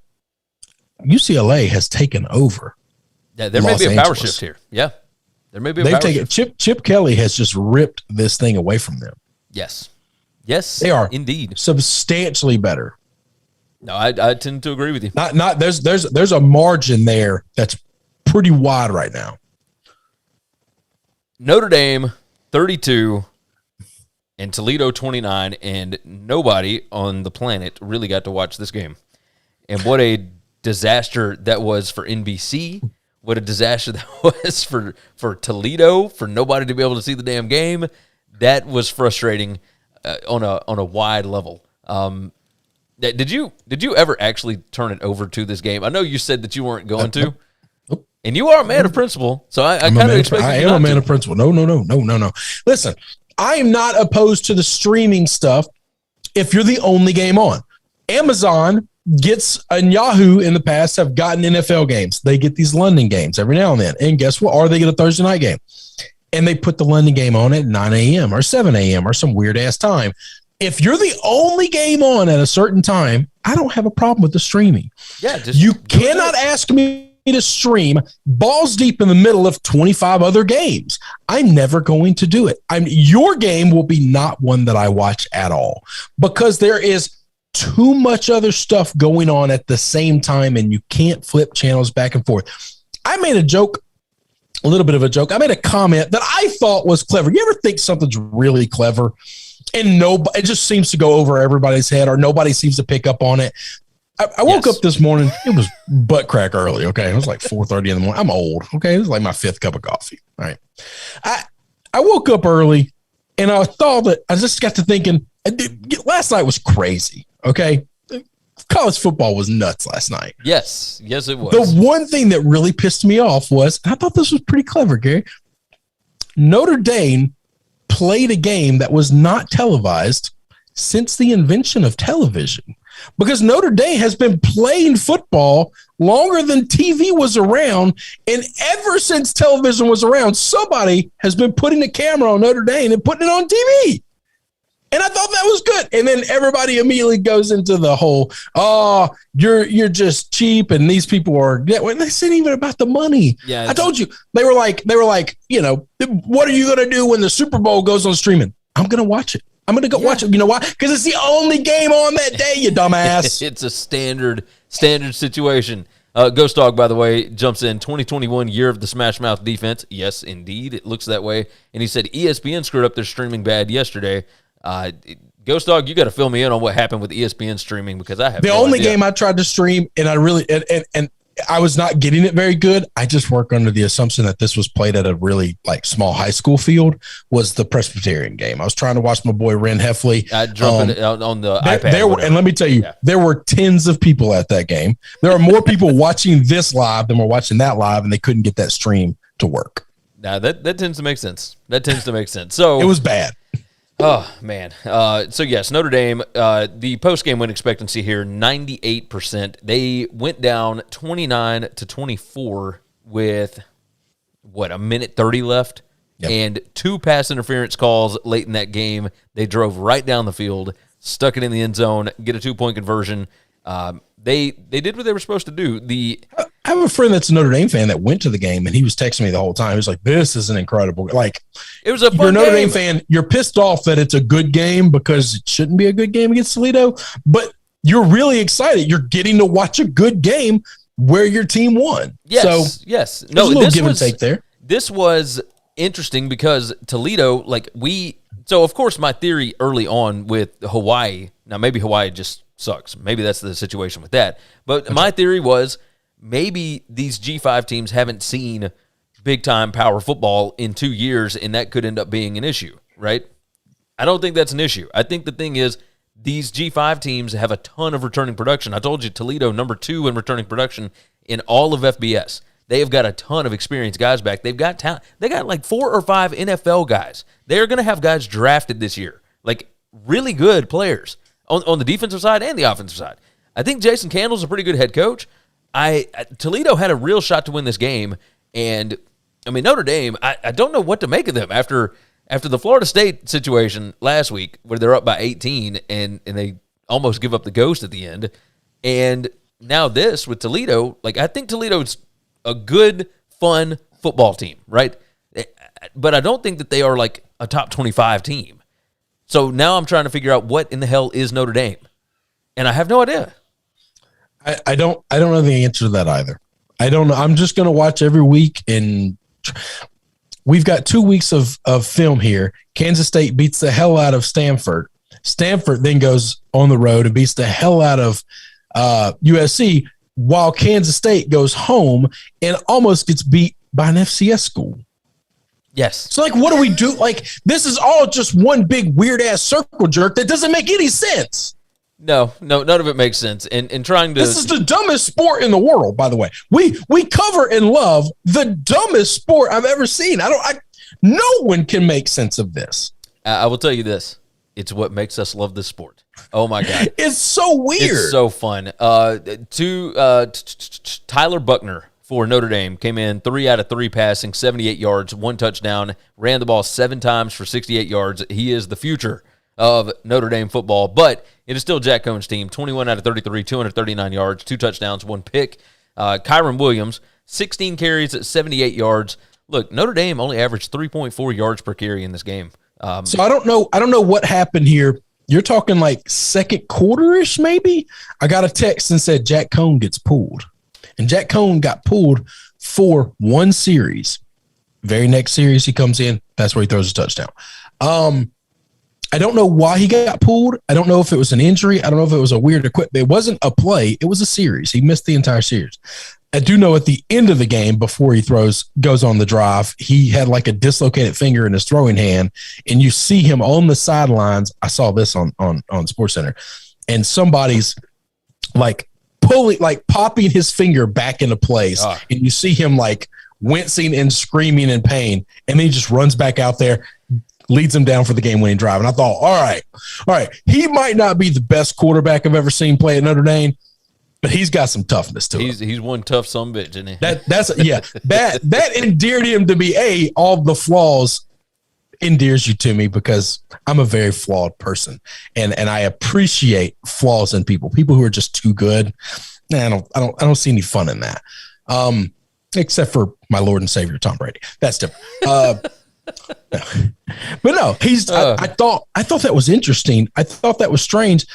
UCLA has taken over. Yeah, there may be a power shift here. Yeah, there may be a power shift. Chip Kelly has just ripped this thing away from them. Yes, they are indeed substantially better. No, I tend to agree with you. There's a margin there that's pretty wide right now. Notre Dame 32 and Toledo 29, and nobody on the planet really got to watch this game. And what a disaster that was for NBC. What a disaster that was for Toledo, for nobody to be able to see the damn game. That was frustrating on a wide level. Did you ever actually turn it over to this game? I know you said that you weren't going to, and you are a man of principle, so I kind of expect you I am a man of principle. No. Listen, I am not opposed to the streaming stuff if you're the only game on. Amazon gets, and Yahoo in the past have gotten NFL games. They get these London games every now and then, and guess what? Or they get a Thursday night game, and they put the London game on at 9 a.m. or 7 a.m. or some weird-ass time. If you're the only game on at a certain time, I don't have a problem with the streaming. Yeah, you cannot ask me to stream balls deep in the middle of 25 other games. I'm never going to do it. Your game will be not one that I watch at all because there is too much other stuff going on at the same time, and you can't flip channels back and forth. I made a joke, a little bit of a joke. I made a comment that I thought was clever. You ever think something's really clever? And it just seems to go over everybody's head, or nobody seems to pick up on it. I woke up this morning. It was butt crack early. Okay, it was like 4:30 in the morning. I'm old. Okay, it was like my 5th cup of coffee. All right, I woke up early, and I thought that I just got to thinking. Last night was crazy. Okay, college football was nuts last night. Yes, it was. The one thing that really pissed me off was, and I thought this was pretty clever, Gary. Notre Dame played a game that was not televised since the invention of television, because Notre Dame has been playing football longer than TV was around, and ever since television was around, somebody has been putting a camera on Notre Dame and putting it on TV. And I thought that was good. And then everybody immediately goes into the whole, oh, you're just cheap, and these people are. This ain't even about the money. Yeah, I told you. They were like, you know, what are you gonna do when the Super Bowl goes on streaming? I'm gonna watch it. I'm gonna go watch it. You know why? Because it's the only game on that day. You dumbass. It's a standard situation. Ghost Dog, by the way, jumps in 2021 year of the Smash Mouth defense. Yes, indeed, it looks that way. And he said ESPN screwed up their streaming bad yesterday. Ghost Dog, you got to fill me in on what happened with ESPN streaming because I have the only game I tried to stream and I really and I was not getting it very good. I just work under the assumption that this was played at a really like small high school field. Was the Presbyterian game? I was trying to watch my boy Ren Heffley. I drop it on the iPad. There were, and let me tell you, there were tens of people at that game. There are more people watching this live than were watching that live, and they couldn't get that stream to work. Now that tends to make sense. So it was bad. Oh, man. So, yes, Notre Dame, the post-game win expectancy here, 98%. They went down 29-24 with, a minute 30 left? Yep. And 2 pass interference calls late in that game. They drove right down the field, stuck it in the end zone, get a 2-point conversion. They did what they were supposed to do. I have a friend that's a Notre Dame fan that went to the game, and he was texting me the whole time. He was like, "This is an incredible." Like, it was a fun you're a Notre game. Dame fan. You're pissed off that it's a good game because it shouldn't be a good game against Toledo, but you're really excited. You're getting to watch a good game where your team won. Yes, yes. No, there's a little give and take there. This was interesting because Toledo, so of course my theory early on with Hawaii. Now maybe Hawaii just sucks. Maybe that's the situation with that. But my theory was maybe these G5 teams haven't seen big-time power football in 2 years, and that could end up being an issue, right? I don't think that's an issue. I think the thing is these G5 teams have a ton of returning production. I told you Toledo, number 2 in returning production in all of FBS. They have got a ton of experienced guys back. They've got talent. They got like 4 or 5 NFL guys. They're going to have guys drafted this year, like really good players on the defensive side and the offensive side. I think Jason Candle's a pretty good head coach. Toledo had a real shot to win this game, and I mean Notre Dame. I don't know what to make of them after the Florida State situation last week, where they're up by 18 and they almost give up the ghost at the end, and now this with Toledo. Like I think Toledo's a good, fun football team, right? But I don't think that they are like a top 25 team. So now I'm trying to figure out what in the hell is Notre Dame, and I have no idea. I don't know the answer to that either. I don't know. I'm just going to watch every week, and we've got 2 weeks of film here. Kansas State beats the hell out of Stanford. Stanford then goes on the road and beats the hell out of USC, while Kansas State goes home and almost gets beat by an FCS school. Yes. So, like, what do we do? Like, this is all just one big weird-ass circle jerk that doesn't make any sense. No, none of it makes sense. And trying to... This is the dumbest sport in the world, by the way. We cover and love the dumbest sport I've ever seen. No one can make sense of this. I will tell you this. It's what makes us love this sport. Oh, my God. It's so weird. It's so fun. Tyler Buckner for Notre Dame came in 3 out of 3 passing, 78 yards, 1 touchdown, ran the ball 7 times for 68 yards. He is the future of Notre Dame football, but it is still Jack Cohn's team. 21 out of 33, 239 yards, 2 touchdowns, 1 pick. Kyron Williams, 16 carries at 78 yards. Look, Notre Dame only averaged 3.4 yards per carry in this game. So I don't know what happened here. You're talking like second quarter-ish, maybe? I got a text and said Jack Cohn gets pulled. And Jack Cohn got pulled for 1 series. Very next series he comes in, that's where he throws a touchdown. I don't know why he got pulled. I don't know if it was an injury. I don't know if it was a weird equipment. It wasn't a play. It was a series. He missed the entire series. I do know at the end of the game, before he goes on the drive, he had like a dislocated finger in his throwing hand, and you see him on the sidelines. I saw this on SportsCenter, and somebody's like popping his finger back into place, and you see him like wincing and screaming in pain, and then he just runs back out there, leads him down for the game-winning drive. And I thought, all right, he might not be the best quarterback I've ever seen play at Notre Dame, but he's got some toughness to him. He's one tough son of a bitch, isn't he? That endeared him to be all the flaws endears you to me, because I'm a very flawed person, and I appreciate flaws in people who are just too good. I don't see any fun in that, except for my Lord and Savior Tom Brady. That's different. But no, I thought that was interesting. I thought that was strange.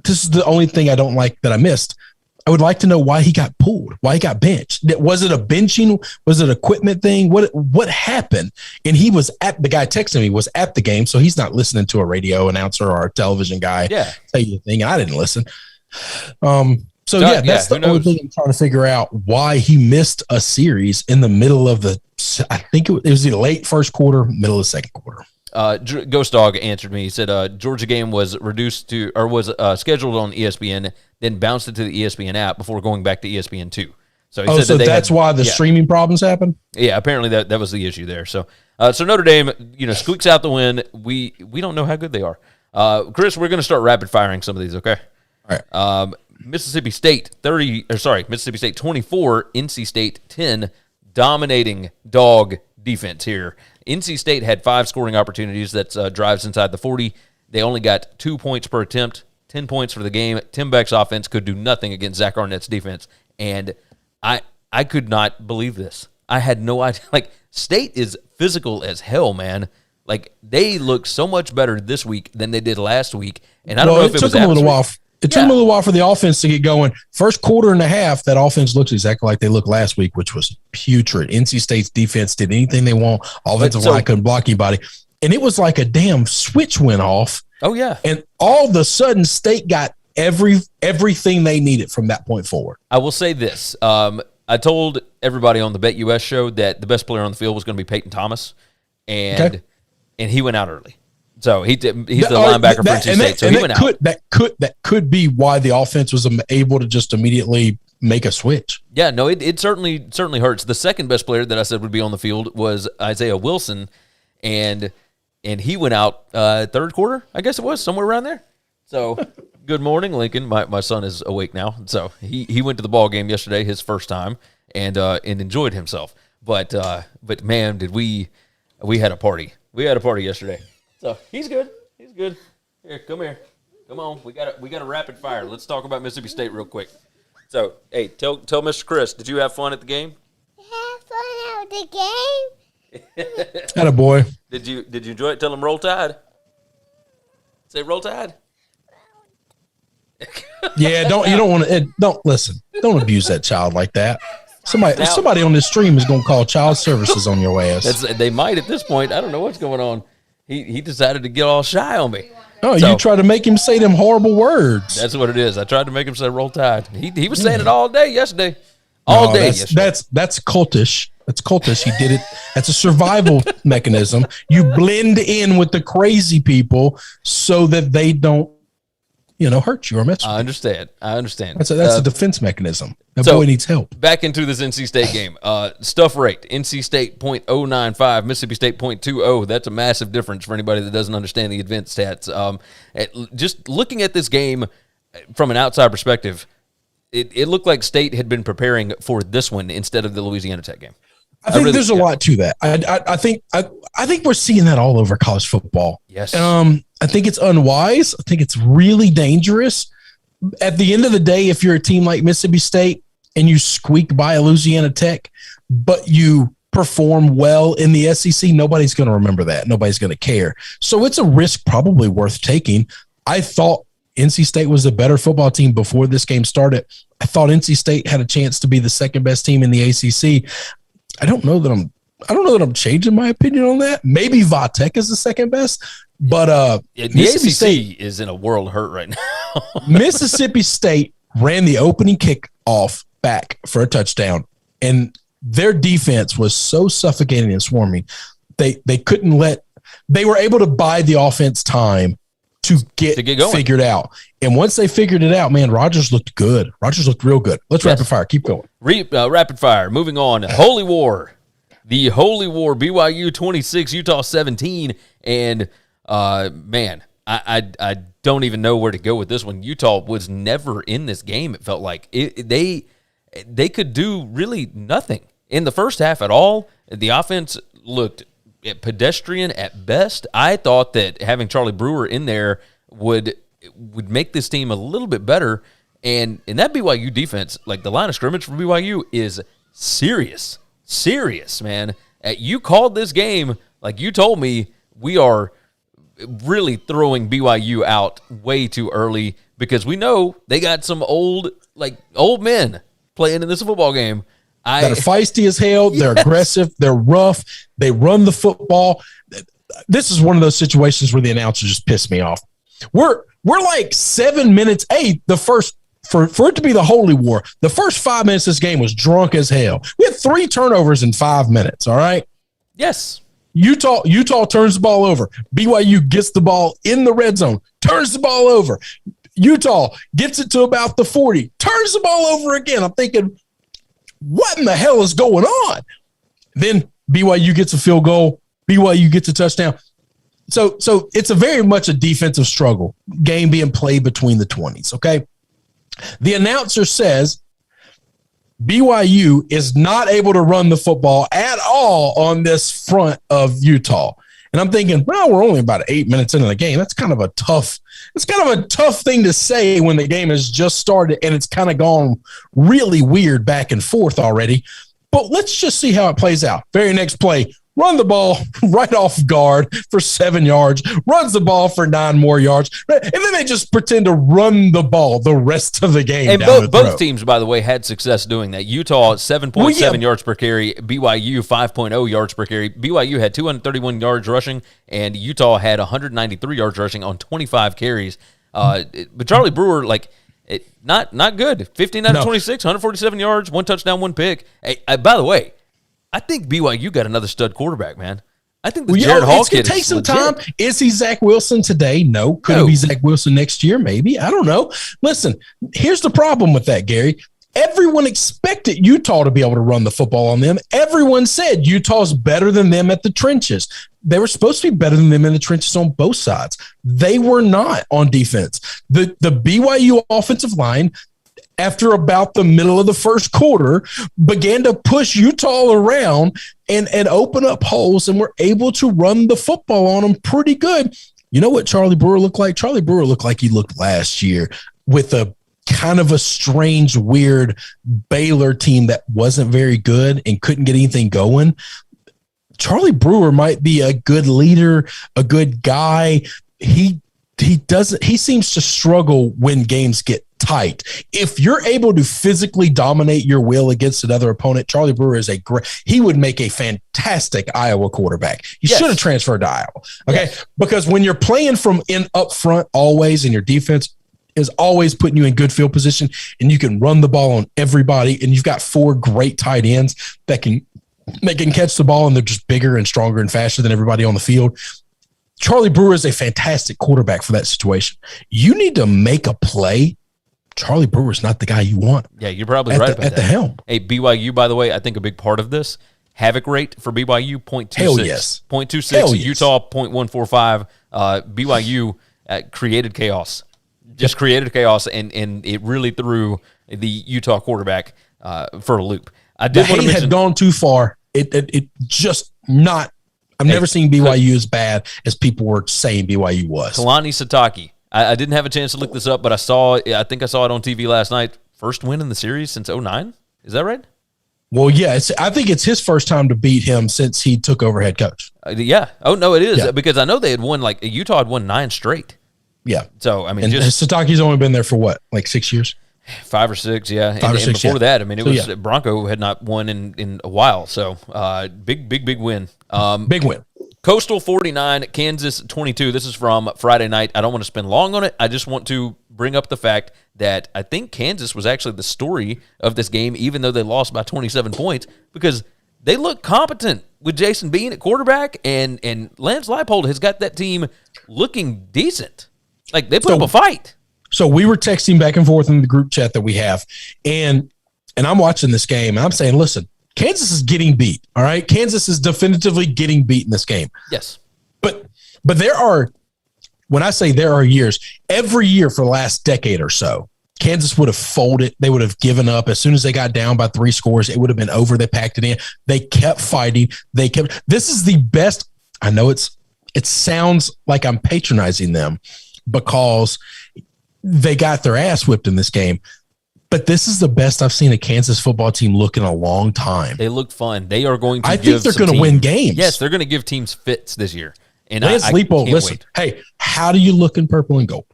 This is the only thing I don't like that I missed. I would like to know why he got pulled, why he got benched. Was it a benching? Was it an equipment thing? What happened? And he was the guy texting me was at the game, so he's not listening to a radio announcer or a television guy tell you the thing. I didn't listen. So that's the only thing I'm trying to figure out, why he missed a series in the middle of I think it was the late first quarter, middle of the second quarter. Ghost Dog answered me. He said Georgia game was scheduled on ESPN, then bounced it to the ESPN app before going back to ESPN2. So he said that's why the streaming problems happened? Yeah, apparently that was the issue there. So Notre Dame, squeaks out the win. We don't know how good they are. Chris, we're going to start rapid firing some of these, okay? All right. Mississippi State 24, NC State 10, dominating dog defense here. NC State had 5 scoring opportunities. That's drives inside the 40. They only got 2 points per attempt, 10 points for the game. Tim Beck's offense could do nothing against Zach Arnett's defense, and I could not believe this. I had no idea. Like, State is physical as hell, man. Like, they look so much better this week than they did last week, and I don't know if it was a little while. It took them a little while for the offense to get going. First quarter and a half, that offense looks exactly like they looked last week, which was putrid. NC State's defense did anything they want. Offensive line couldn't block anybody. And it was like a damn switch went off. Oh, yeah. And all of a sudden, State got everything they needed from that point forward. I will say this. I told everybody on the BetUS show that the best player on the field was going to be Peyton Thomas, and he went out early. So he's the linebacker for NC State. So he went out. That could be why the offense was able to just immediately make a switch. Yeah, no, it certainly hurts. The second best player that I said would be on the field was Isaiah Wilson, and he went out third quarter, I guess it was, somewhere around there. So good morning, Lincoln. My son is awake now. So he went to the ball game yesterday, his first time, and enjoyed himself. But man, did we had a party. We had a party yesterday. So he's good. He's good. Here, come here. Come on. We got a rapid fire. Let's talk about Mississippi State real quick. So, hey, tell Mr. Chris, did you have fun at the game? Have fun at the game. Attaboy. Did you enjoy it? Tell him roll tide. Say roll tide. Yeah, don't listen. Don't abuse that child like that. Somebody on this stream is going to call child services on your ass. They might at this point. I don't know what's going on. He decided to get all shy on me. Oh, so, you tried to make him say them horrible words. That's what it is. I tried to make him say roll tide. He was saying it all day yesterday. All day yesterday. That's cultish. That's cultish. He did it. That's a survival mechanism. You blend in with the crazy people so that they don't, hurt you or mess with you. I understand. That's a defense mechanism. That boy needs help. Back into this NC State game. Stuff rate. NC State 0.095, Mississippi State 0.20. That's a massive difference for anybody that doesn't understand the advanced stats. Just looking at this game from an outside perspective, it looked like State had been preparing for this one instead of the Louisiana Tech game. I think there's a lot to that. I think we're seeing that all over college football. Yes. I think it's unwise. I think it's really dangerous. At the end of the day, if you're a team like Mississippi State and you squeak by a Louisiana Tech, but you perform well in the SEC, nobody's going to remember that. Nobody's going to care. So it's a risk probably worth taking. I thought NC State was a better football team before this game started. I thought NC State had a chance to be the second best team in the ACC. I don't know that I'm changing my opinion on that. Maybe Vatech is the second best, but the ACC State is in a world of hurt right now. Mississippi State ran the opening kick off back for a touchdown, and their defense was so suffocating and swarming. They were able to buy the offense time to get going. Figured out. And once they figured it out, man, Rogers looked good. Rogers looked real good. Let's rapid fire. Keep going. Rapid fire. Moving on. Holy War. The Holy War. BYU 26, Utah 17. And, man, I don't even know where to go with this one. Utah was never in this game, it felt like. They could do really nothing in the first half at all. The offense looked pedestrian at best. I thought that having Charlie Brewer in there would make this team a little bit better. And in that BYU defense, like the line of scrimmage for BYU is serious, man. You called this game, like you told me, we are really throwing BYU out way too early because we know they got some old men playing in this football game. That are feisty as hell. Yes. They're aggressive. They're rough. They run the football. This is one of those situations where the announcer just pissed me off. We're like 7 minutes. The first for it to be the Holy War, the first 5 minutes of this game was drunk as hell. We had 3 turnovers in 5 minutes. All right. Yes. Utah turns the ball over. BYU gets the ball in the red zone, turns the ball over. Utah gets it to about the 40, turns the ball over again. I'm thinking, what in the hell is going on? Then BYU gets a field goal. BYU gets a touchdown. So it's a very much a defensive struggle game being played between the 20s. Okay. The announcer says BYU is not able to run the football at all on this front of Utah. And I'm thinking, well, we're only about 8 minutes into the game. That's kind of a tough thing to say when the game has just started and it's kind of gone really weird back and forth already. But let's just see how it plays out. Very next play, run the ball right off guard for 7 yards, runs the ball for 9 more yards, and then they just pretend to run the ball the rest of the game. And both teams, by the way, had success doing that. Utah, 7.7 yards per carry, BYU, 5.0 yards per carry. BYU had 231 yards rushing, and Utah had 193 yards rushing on 25 carries. But Charlie Brewer, not good. 15 out of 26, 147 yards, 1 touchdown, 1 pick. Hey, by the way, I think BYU got another stud quarterback, man. I think the Jared Hall kid take some time. Is he Zach Wilson today? No. Could he be Zach Wilson next year? Maybe. I don't know. Listen, here's the problem with that, Gary. Everyone expected Utah to be able to run the football on them. Everyone said Utah's better than them at the trenches. They were supposed to be better than them in the trenches on both sides. They were not on defense. The BYU offensive line, after about the middle of the first quarter, began to push Utah around and open up holes, and were able to run the football on them pretty good. You know what Charlie Brewer looked like? Charlie Brewer looked like he looked last year with a kind of a strange, weird Baylor team that wasn't very good and couldn't get anything going. Charlie Brewer might be a good leader, a good guy. He seems to struggle when games get tight. If you're able to physically dominate your will against another opponent, Charlie Brewer he would make a fantastic Iowa quarterback. He should have transferred to Iowa. Okay. Yes. Because when you're playing from up front always, and your defense is always putting you in good field position, and you can run the ball on everybody, and you've got 4 great tight ends that can catch the ball, and they're just bigger and stronger and faster than everybody on the field. Charlie Brewer is a fantastic quarterback for that situation. You need to make a play. Charlie Brewer's not the guy you want. Yeah, you're probably right about that. At the helm. Hey, BYU, by the way, I think a big part of this, havoc rate for BYU, 0.26. Hell yes. 0.26, Hell yes. Utah, 0.145. BYU created chaos. Just created chaos, and it really threw the Utah quarterback for a loop. The hate had gone too far. It just not – I've never seen BYU as bad as people were saying BYU was. Kalani Sitake. I didn't have a chance to look this up, but I think I saw it on TV last night. First win in the series since 2009. Is that right? Well, yeah. I think it's his first time to beat him since he took over head coach. Yeah. Oh, no, it is. Because I know they had won, Utah had won 9 straight. Yeah. So, I mean, and Sitake's only been there for what, 6 years? 5 or 6, yeah. 5 or 6, before that, I mean, Bronco had not won in a while. So, big win. Big win. Coastal 49, Kansas 22. This is from Friday night. I don't want to spend long on it. I just want to bring up the fact that I think Kansas was actually the story of this game, even though they lost by 27 points, because they look competent with Jason Bean at quarterback, and Lance Leipold has got that team looking decent. They put up a fight. So we were texting back and forth in the group chat that we have, and I'm watching this game, and I'm saying, listen, Kansas is getting beat, all right? Kansas is definitively getting beat in this game. Yes. But there are, when I say there are years, every year for the last decade or so, Kansas would have folded. They would have given up. As soon as they got down by 3 scores, it would have been over. They packed it in. They kept fighting. This is the best. I know it sounds like I'm patronizing them because they got their ass whipped in this game. But this is the best I've seen a Kansas football team look in a long time. They look fun. They are going to I think they're going to win games. Yes, they're going to give teams fits this year. And Lance Leipold, listen, hey, how do you look in purple and gold?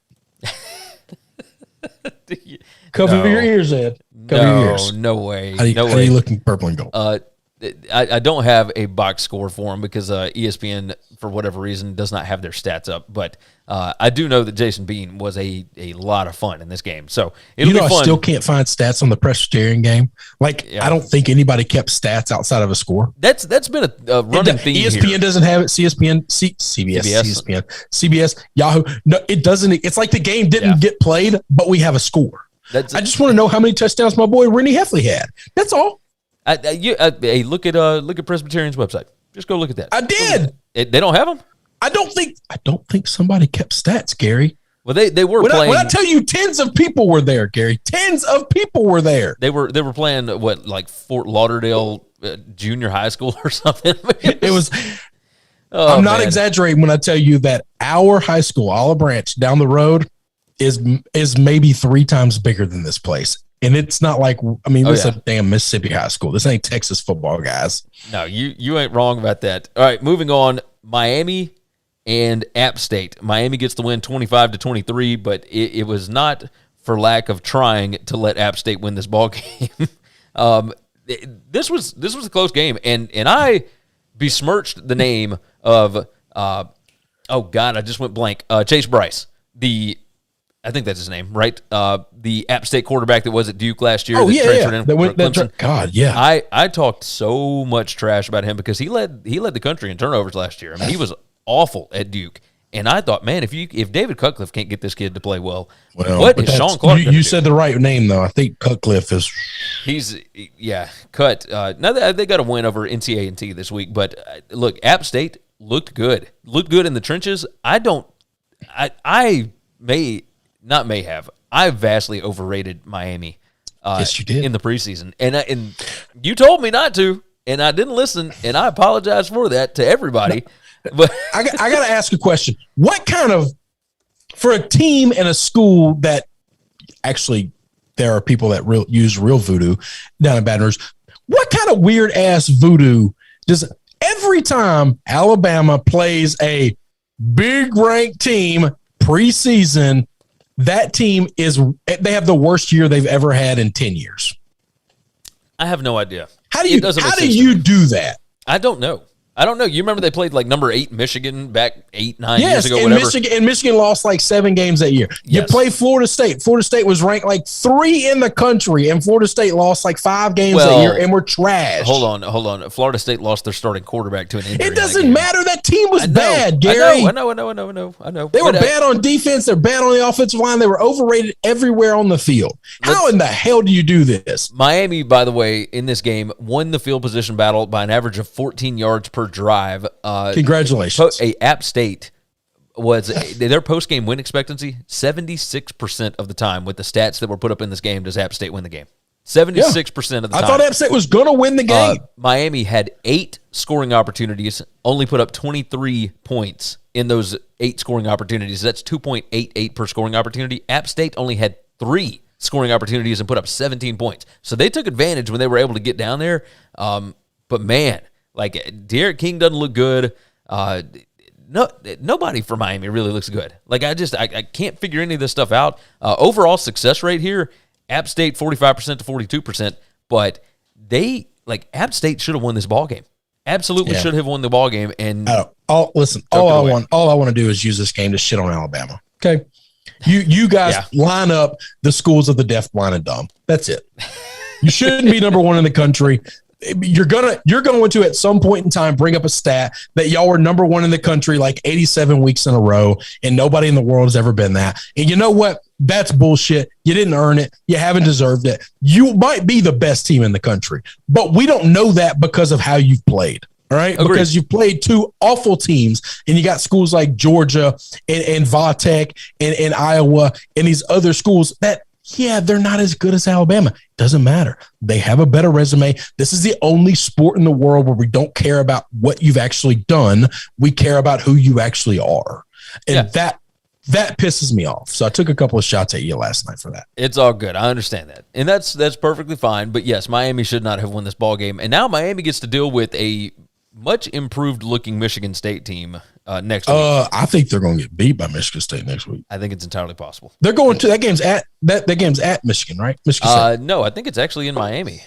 Cover your ears, Ed. Cover your ears. No way. How are you looking purple and gold? I don't have a box score for them because ESPN, for whatever reason, does not have their stats up. But I do know that Jason Bean was a lot of fun in this game. So it'll be fun. I still can't find stats on the Presbyterian game. I don't think anybody kept stats outside of a score. That's been a running theme. ESPN here. Doesn't have it. CBS, Yahoo. No, it doesn't. It's like the game didn't get played, but we have a score. I just want to know how many touchdowns my boy Rennie Heffley had. That's all. Hey, look at Presbyterian's website. Just go look at that. I did. They don't have them. I don't think somebody kept stats, Gary. Well, they were playing. When I tell you, tens of people were there, Gary. Tens of people were there. They were playing like Fort Lauderdale Junior High School or something. It was. I'm not exaggerating when I tell you that our high school, Olive Branch, down the road, is maybe 3 times bigger than this place. And it's not like, this is a damn Mississippi high school. This ain't Texas football, guys. No, you ain't wrong about that. All right, moving on. Miami and App State. Miami gets the win 25-23, but it was not for lack of trying to let App State win this ball game. This was a close game, and I besmirched the name of I just went blank. Chase Bryce, I think that's his name, right? The App State quarterback that was at Duke last year. God, yeah. I talked so much trash about him because he led the country in turnovers last year. I mean, he was awful at Duke, and I thought, man, if David Cutcliffe can't get this kid to play well, what is Sean Clark? You said the right name though. I think Cutcliffe is. Cut. Now they got a win over NCA&T this week, but look, App State looked good in the trenches. I vastly overrated Miami. Yes, you did in the preseason, and you told me not to, and I didn't listen, and I apologize for that to everybody. But I got to ask a question: what kind of, for a team and a school that actually there are people that use real voodoo down in Baton Rouge? What kind of weird ass voodoo does every time Alabama plays a big ranked team preseason? That team they have the worst year they've ever had in 10 years. I have no idea. How do you do that? I don't know. You remember they played like number 8 Michigan back 8-9 years ago, whatever. Michigan lost like 7 games that year. You play Florida State. Florida State was ranked like 3 in the country, and Florida State lost like 5 games that year, and we're trash. Hold on. Florida State lost their starting quarterback to an injury. It doesn't matter. That team was bad, Gary. I know. They were bad on defense. They're bad on the offensive line. They were overrated everywhere on the field. How in the hell do you do this? Miami, by the way, in this game, won the field position battle by an average of 14 yards per drive. Congratulations. App State was their post-game win expectancy 76% of the time. With the stats that were put up in this game, does App State win the game? 76% of the time. I thought App State was going to win the game. Miami had 8 scoring opportunities, only put up 23 points in those 8 scoring opportunities. That's 2.88 per scoring opportunity. App State only had 3 scoring opportunities and put up 17 points. So they took advantage when they were able to get down there. But man, like Derek King doesn't look good. Nobody for Miami really looks good. Like I can't figure any of this stuff out. Overall success rate here, App State 45% to 42%, but App State should have won this ball game. Absolutely should have won the ball game. And all I want to do is use this game to shit on Alabama. Okay, you guys line up the schools of the deaf, blind, and dumb. That's it. You shouldn't be number 1 in the country. You're going to at some point in time bring up a stat that y'all were number 1 in the country like 87 weeks in a row, and nobody in the world has ever been that. And you know what? That's bullshit. You didn't earn it. You haven't deserved it. You might be the best team in the country, but we don't know that because of how you've played. All right. Agreed. Because you've played 2 awful teams, and you got schools like Georgia and Vatech and Iowa and these other schools that, they're not as good as Alabama. Doesn't matter. They have a better resume. This is the only sport in the world where we don't care about what you've actually done. We care about who you actually are. And that pisses me off. So I took a couple of shots at you last night for that. It's all good. I understand that. And that's perfectly fine. But yes, Miami should not have won this ball game. And now Miami gets to deal with a much improved looking Michigan State team next week. I think they're going to get beat by Michigan State next week. I think it's entirely possible. They're going to that game's at Michigan, right? Michigan State. No, I think it's actually in Miami.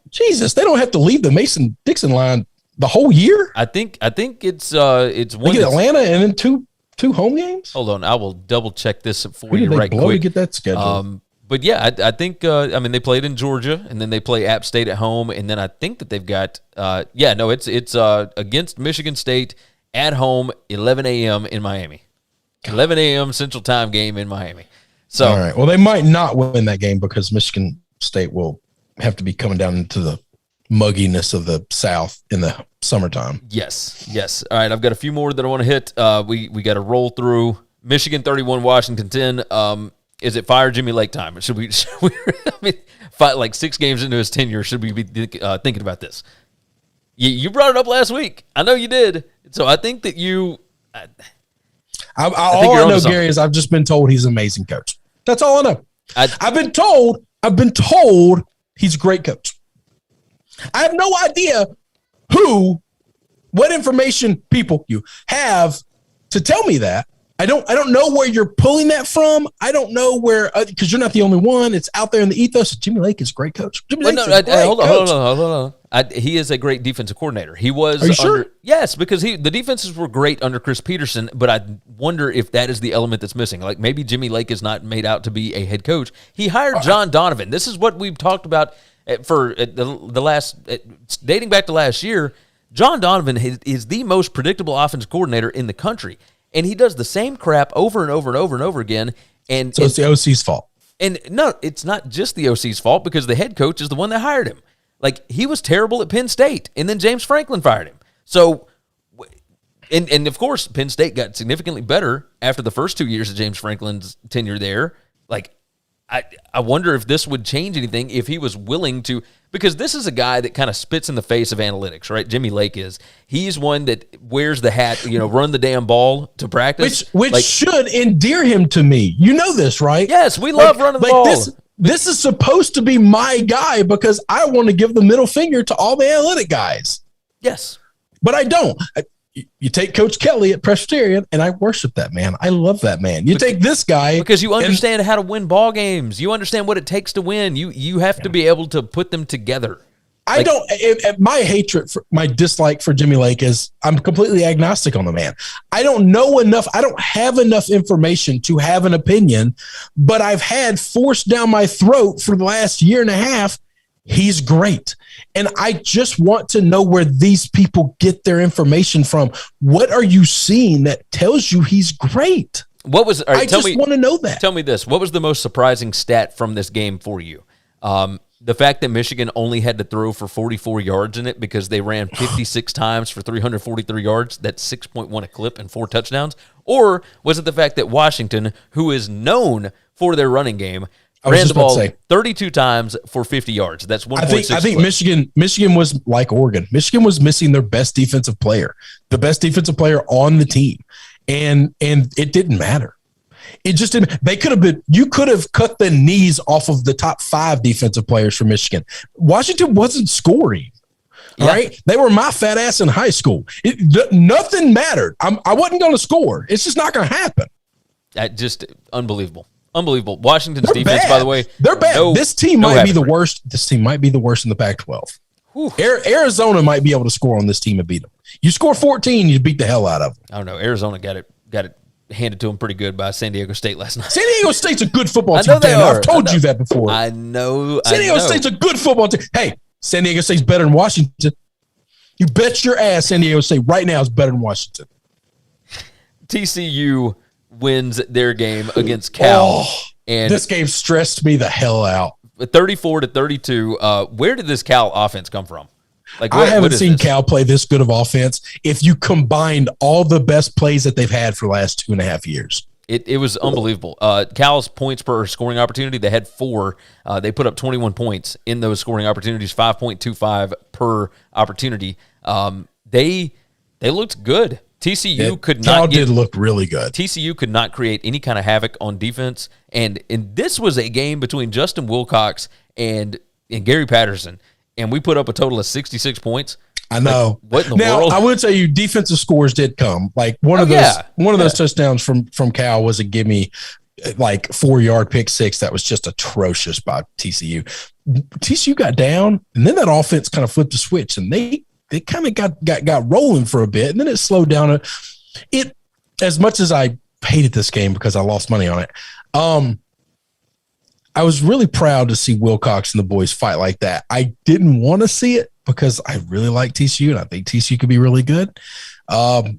Jesus, they don't have to leave the Mason-Dixon line the whole year. I think it's They one. get Atlanta and then two home games. Hold on, I will double check this for Who you did they right blow quick. to get that schedule? But yeah, I think they played in Georgia, and then they play App State at home, and then I think that they've got it's against Michigan State at home, 11 a.m. in Miami, 11 a.m. Central Time game in Miami. So all right, well, they might not win that game because Michigan State will have to be coming down into the mugginess of the South in the summertime. Yes. All right, I've got a few more that I want to hit. We got to roll through. Michigan 31, Washington 10. Is it fire Jimmy Lake time? Should we fight like 6 games into his tenure? Should we be thinking about this? You brought it up last week. I know you did. So I think that you. All I know, Gary, is I've just been told he's an amazing coach. That's all I know. I've been told he's a great coach. I have no idea what information people you have to tell me that. I don't know where you're pulling that from. I don't know where, because you're not the only one. It's out there in the ethos. Jimmy Lake is a great coach. Hold on. He is a great defensive coordinator. He was. Are you sure? Yes, because the defenses were great under Chris Peterson, but I wonder if that is the element that's missing. Like maybe Jimmy Lake is not made out to be a head coach. He hired John Donovan. This is what we've talked about for the last, dating back to last year. John Donovan is the most predictable offensive coordinator in the country. And he does the same crap over and over and over and over again. And so it's the OC's fault. And no, it's not just the OC's fault because the head coach is the one that hired him. Like, he was terrible at Penn State, and then James Franklin fired him. So, and of course, Penn State got significantly better after the first 2 years of James Franklin's tenure there. Like, I wonder if this would change anything if he was willing to, because this is a guy that kind of spits in the face of analytics, right? Jimmy Lake is. He's one that wears the hat, run the damn ball to practice. Which should endear him to me. You know this, right? Yes, we love running the ball. This is supposed to be my guy because I want to give the middle finger to all the athletic guys. Yes. But I don't. You take Coach Kelly at Presbyterian, and I worship that man. I love that man. You take this guy. Because you understand how to win ball games. You understand what it takes to win. You have to be able to put them together. I don't. My hatred, my dislike for Jimmy Lake is I'm completely agnostic on the man. I don't know enough. I don't have enough information to have an opinion, but I've had forced down my throat for the last year and a half. He's great. And I just want to know where these people get their information from. What are you seeing that tells you he's great? I just want to know that. Tell me this. What was the most surprising stat from this game for you? The fact that Michigan only had to throw for 44 yards in it because they ran 56 times for 343 yards. That's 6.1 a clip and 4 touchdowns. Or was it the fact that Washington, who is known for their running game, ran the ball 32 times for 50 yards? That's 1.6. I think Michigan was like Oregon. Michigan was missing their best defensive player, the best defensive player on the team, and it didn't matter. It just didn't. You could have cut the knees off of the top 5 defensive players for Michigan. Washington wasn't scoring. All right, they were my fat ass in high school. Nothing mattered. I wasn't going to score. It's just not going to happen. Just unbelievable. Unbelievable. Washington's defense, by the way, they're bad. This team might be the worst. This team might be the worst in the Pac-12. Arizona might be able to score on this team and beat them. You score 14, you beat the hell out of them. I don't know. Arizona got it handed to them pretty good by San Diego State last night. San Diego State's a good football team. I've told you that before. I know. San Diego State's a good football team. Hey, San Diego State's better than Washington. You bet your ass San Diego State right now is better than Washington. TCU wins their game against Cal. And this game stressed me the hell out. 34-32. Where did this Cal offense come from? Like, I haven't seen Cal play this good of offense if you combined all the best plays that they've had for the last 2.5 years. It was unbelievable. Cal's points per scoring opportunity, they had 4. They put up 21 points in those scoring opportunities, 5.25 per opportunity. They looked good. Cal did look really good. TCU could not create any kind of havoc on defense, and this was a game between Justin Wilcox and Gary Patterson, and we put up a total of 66 points. I know. Like, what in the now, world? I will tell you, defensive scores did come. Like one of those touchdowns from Cal was a gimme, like 4-yard pick six that was just atrocious by TCU. TCU got down, and then that offense kind of flipped the switch, and they kind of got rolling for a bit, and then it slowed down. It as much as I hated this game because I lost money on it. I was really proud to see Wilcox and the boys fight like that. I didn't want to see it because I really like TCU, and I think TCU could be really good. I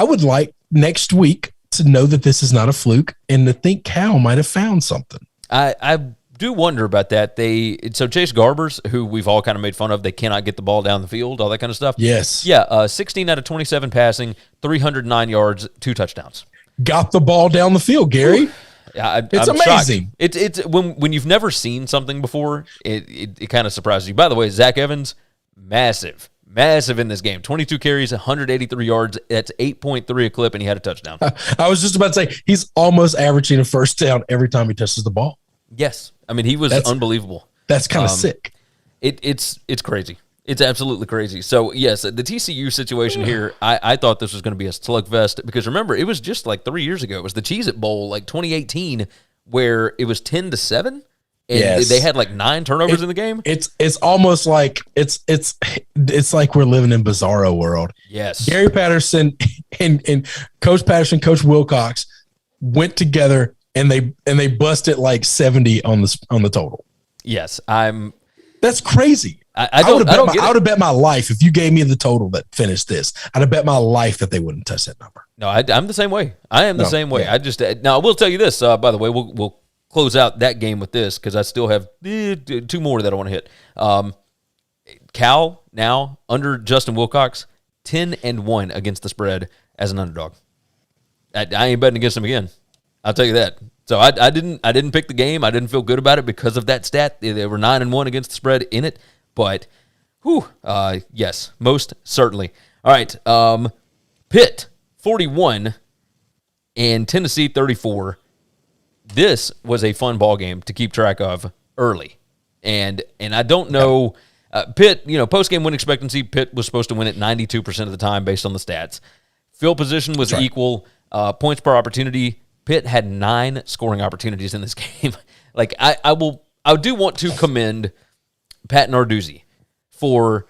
would like next week to know that this is not a fluke and to think Cal might have found something. I do wonder about that. So Chase Garbers, who we've all kind of made fun of, they cannot get the ball down the field, all that kind of stuff. Yes. Yeah, 16 out of 27 passing, 309 yards, 2 touchdowns. Got the ball down the field, Gary. It's I'm amazing. Shocked. It's when you've never seen something before, it kind of surprises you. By the way, Zach Evans, massive in this game. 22 carries, 183 yards. That's 8.3 a clip, and he had a touchdown. I was just about to say he's almost averaging a first down every time he touches the ball. Yes, I mean he was unbelievable. That's kind of sick. It's crazy. It's absolutely crazy. So, yes, the TCU situation here, I thought this was going to be a slugfest because, remember, it was just like 3 years ago. It was the Cheez-It Bowl, like 2018, where it was 10-7, and they had like 9 turnovers in the game. It's almost like it's like we're living in Bizarro world. Yes. Gary Patterson and Coach Patterson, Coach Wilcox went together, and they busted like 70 on the total. Yes, That's crazy. I would have bet my life if you gave me the total that finished this. I'd have bet my life that they wouldn't touch that number. No, I'm the same way. I am the same way. Yeah. Now I will tell you this. By the way, we'll close out that game with this because I still have 2 more that I want to hit. Cal now under Justin Wilcox, 10-1 against the spread as an underdog. I ain't betting against them again. I'll tell you that. So I didn't pick the game. I didn't feel good about it because of that stat. They were 9-1 against the spread in it. But, yes, most certainly. All right, Pitt 41 and Tennessee 34. This was a fun ball game to keep track of early, and I don't know. Pitt, post game win expectancy. Pitt was supposed to win it 92% of the time based on the stats. Field position was equal. Points per opportunity. Pitt had 9 scoring opportunities in this game. Like I do want to commend Pat Narduzzi for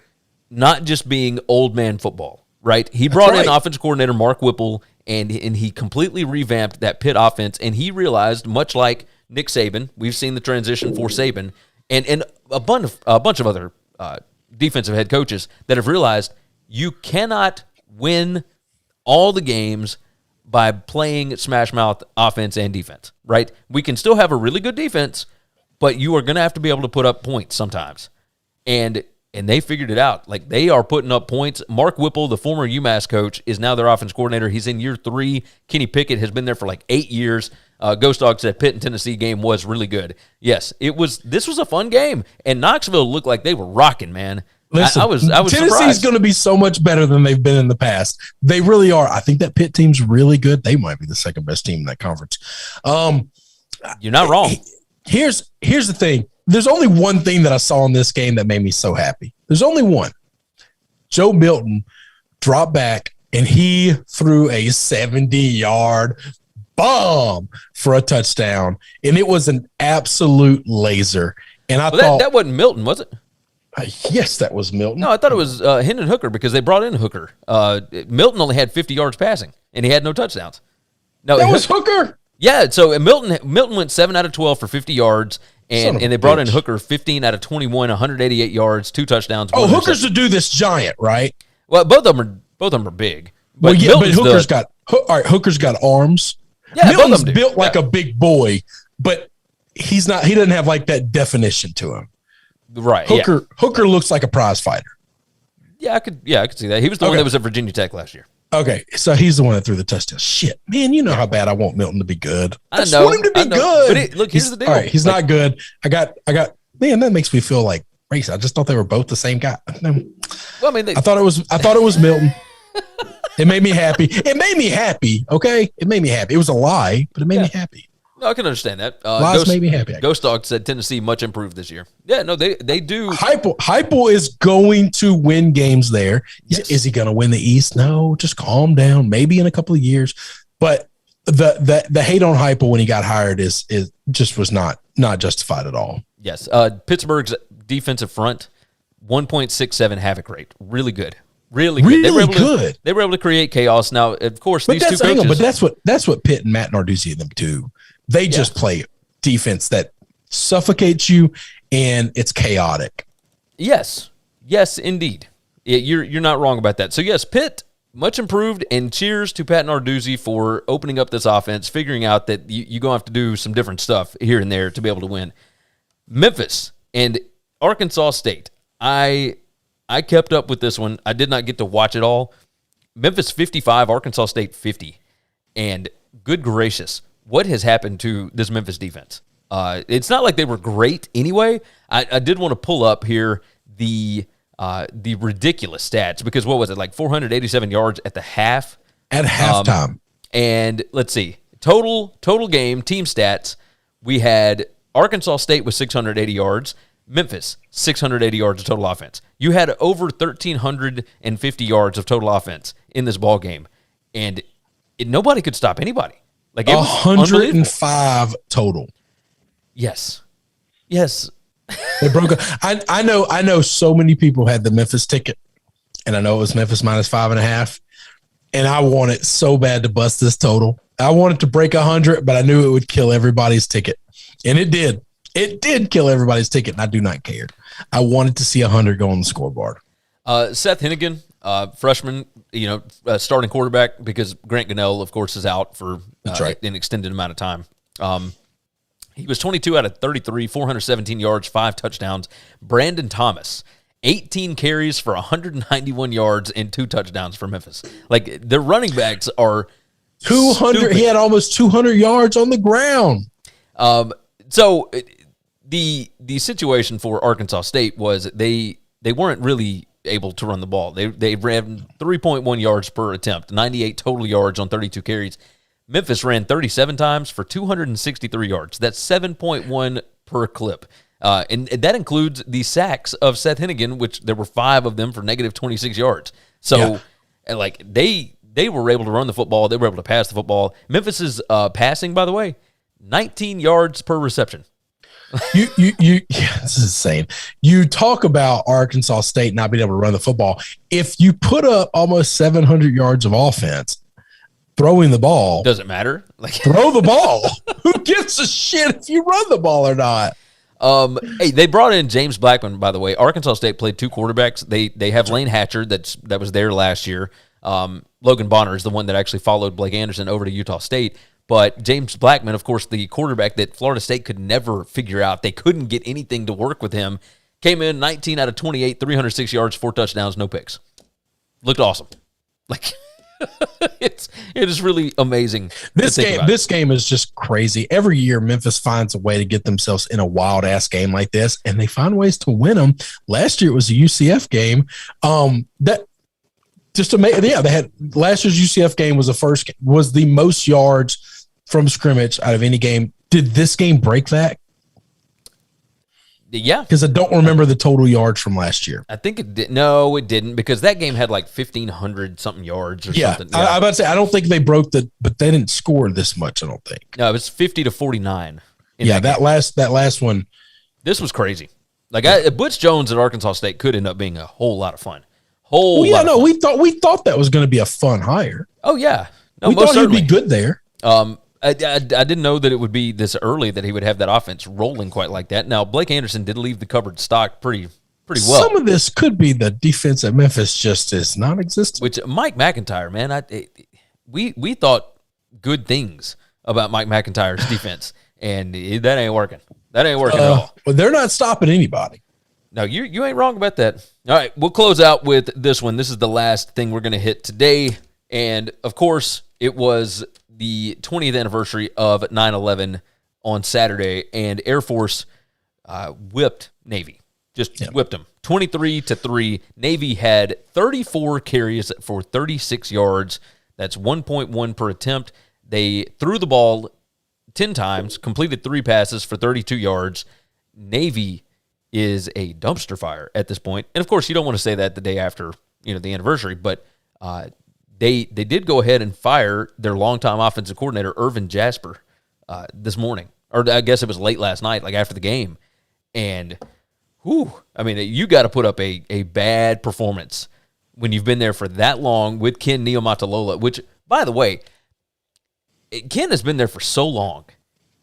not just being old man football, right? He brought in offensive coordinator Mark Whipple, and he completely revamped that Pitt offense, and he realized, much like Nick Saban, we've seen the transition for Saban, and a bunch of other defensive head coaches that have realized you cannot win all the games by playing smash mouth offense and defense, right? We can still have a really good defense, but you are going to have to be able to put up points sometimes. And they figured it out. Like, they are putting up points. Mark Whipple, the former UMass coach, is now their offense coordinator. He's in year 3. Kenny Pickett has been there for like 8 years. Ghost Dog said Pitt and Tennessee game was really good. Yes, this was a fun game. And Knoxville looked like they were rocking, man. Listen, I was Tennessee's going to be so much better than they've been in the past. They really are. I think that Pitt team's really good. They might be the second best team in that conference. You're not wrong. Here's the thing. There's only one thing that I saw in this game that made me so happy. There's only one. Joe Milton dropped back, and he threw a 70-yard bomb for a touchdown, and it was an absolute laser. And I thought that wasn't Milton, was it? Yes, that was Milton. No, I thought it was Hendon Hooker because they brought in Hooker. Milton only had 50 yards passing, and he had no touchdowns. No, that was Hooker? Yeah, so Milton went 7 out of 12 for 50 yards, and they brought in Hooker 15 out of 21, 188 yards, 2 touchdowns. Oh, Hooker's to do this giant, right? Well, both of them are big. But Hooker's got arms. Yeah, Milton's built like a big boy, but he doesn't have like that definition to him. Right. Hooker looks like a prize fighter. Yeah, I could see that. He was the one that was at Virginia Tech last year. Okay, so he's the one that threw the touchdown. Shit, man, you know how bad I want Milton to be good. I know. just want him to be good. But look, here's the deal. All right, he's not good. I got. Man, that makes me feel like race. I just thought they were both the same guy. Well, I mean, I thought it was Milton. It made me happy. Okay, it made me happy. It was a lie, but it made me happy. No, I can understand that. Loss made me happy. Ghost Dog said Tennessee much improved this year. Yeah, no, they do. Heupel is going to win games there. Yes. Is he going to win the East? No, just calm down. Maybe in a couple of years. But the hate on Heupel when he got hired is just was not justified at all. Yes, Pittsburgh's defensive front, 1.67 havoc rate, really good. Really good. They were able to create chaos. Now, of course, these two coaches. But that's what Pitt and Matt Narduzzi and them do. They just play defense that suffocates you, and it's chaotic. Yes, indeed. You're not wrong about that. So yes, Pitt much improved, and cheers to Pat Narduzzi for opening up this offense, figuring out that you're going to have to do some different stuff here and there to be able to win. Memphis and Arkansas State. I kept up with this one. I did not get to watch it all. Memphis 55, Arkansas State 50. And good gracious, what has happened to this Memphis defense? It's not like they were great anyway. I did want to pull up here the ridiculous stats because what was it, like 487 yards at the half? At halftime. And let's see, total game team stats. We had Arkansas State with 680 yards. Memphis, 680 yards of total offense. You had over 1,350 yards of total offense in this ball game, and nobody could stop anybody. Like it was 105 total. Yes. They broke. I know. So many people had the Memphis ticket, and I know it was Memphis minus 5.5. And I wanted so bad to bust this total. I wanted to break 100, but I knew it would kill everybody's ticket, and it did. It did kill everybody's ticket, and I do not care. I wanted to see 100 go on the scoreboard. Seth Hennigan, freshman, starting quarterback because Grant Gunnell, of course, is out for an extended amount of time. He was 22 out of 33, 417 yards, 5 touchdowns. Brandon Thomas, 18 carries for 191 yards and 2 touchdowns for Memphis. Like, their running backs are 200. Stupid. He had almost 200 yards on the ground. So the situation for Arkansas State was they weren't really able to run the ball. They ran 3.1 yards per attempt, 98 total yards on 32 carries. Memphis ran 37 times for 263 yards. That's 7.1 per clip. And that includes the sacks of Seth Hennigan, which there were 5 of them for negative 26 yards. So, like, they were able to run the football. They were able to pass the football. Memphis's passing, by the way, 19 yards per reception. This is insane. You talk about Arkansas State not being able to run the football. If you put up almost 700 yards of offense, throwing the ball doesn't matter. Like, throw the ball. Who gives a shit if you run the ball or not? Hey, they brought in James Blackman, by the way. Arkansas State played 2 quarterbacks. They have Lane Hatcher that was there last year. Logan Bonner is the one that actually followed Blake Anderson over to Utah State. But James Blackman, of course, the quarterback that Florida State could never figure out. They couldn't get anything to work with him. Came in 19 out of 28, 306 yards, 4 touchdowns, no picks. Looked awesome. Like, it is really amazing. This game is just crazy. Every year, Memphis finds a way to get themselves in a wild ass game like this, and they find ways to win them. Last year it was a UCF game. They had last year's UCF game was the most yards from scrimmage out of any game. Did this game break that? Yeah. Because I don't remember the total yards from last year. I think it did. No, it didn't, because that game had like 1,500 something yards or something. Yeah. I'm about to say, I don't think they broke but they didn't score this much, I don't think. No, it was 50-49. That last one. This was crazy. Like, Butch Jones at Arkansas State could end up being a whole lot of fun. We thought that was going to be a fun hire. Oh, yeah. No, we thought he'd be good there. I didn't know that it would be this early that he would have that offense rolling quite like that. Now, Blake Anderson did leave the cupboard stock pretty well. Some of this could be the defense at Memphis just is non-existent. Which Mike McIntyre, man, we thought good things about Mike McIntyre's defense, and that ain't working. That ain't working at all. Well, they're not stopping anybody. No, you ain't wrong about that. All right, we'll close out with this one. This is the last thing we're going to hit today, and of course, it was the 20th anniversary of 9/11 on Saturday, and Air Force whipped Navy. Whipped them 23-3. Navy had 34 carries for 36 yards. That's 1.1 per attempt. They threw the ball 10 times, completed 3 passes for 32 yards. Navy is a dumpster fire at this point. And, of course, you don't want to say that the day after, the anniversary, but they did go ahead and fire their longtime offensive coordinator, Irvin Jasper, this morning. Or I guess it was late last night, like after the game. And, you got to put up a bad performance when you've been there for that long with Ken Niumatalolo, which, by the way, Ken has been there for so long,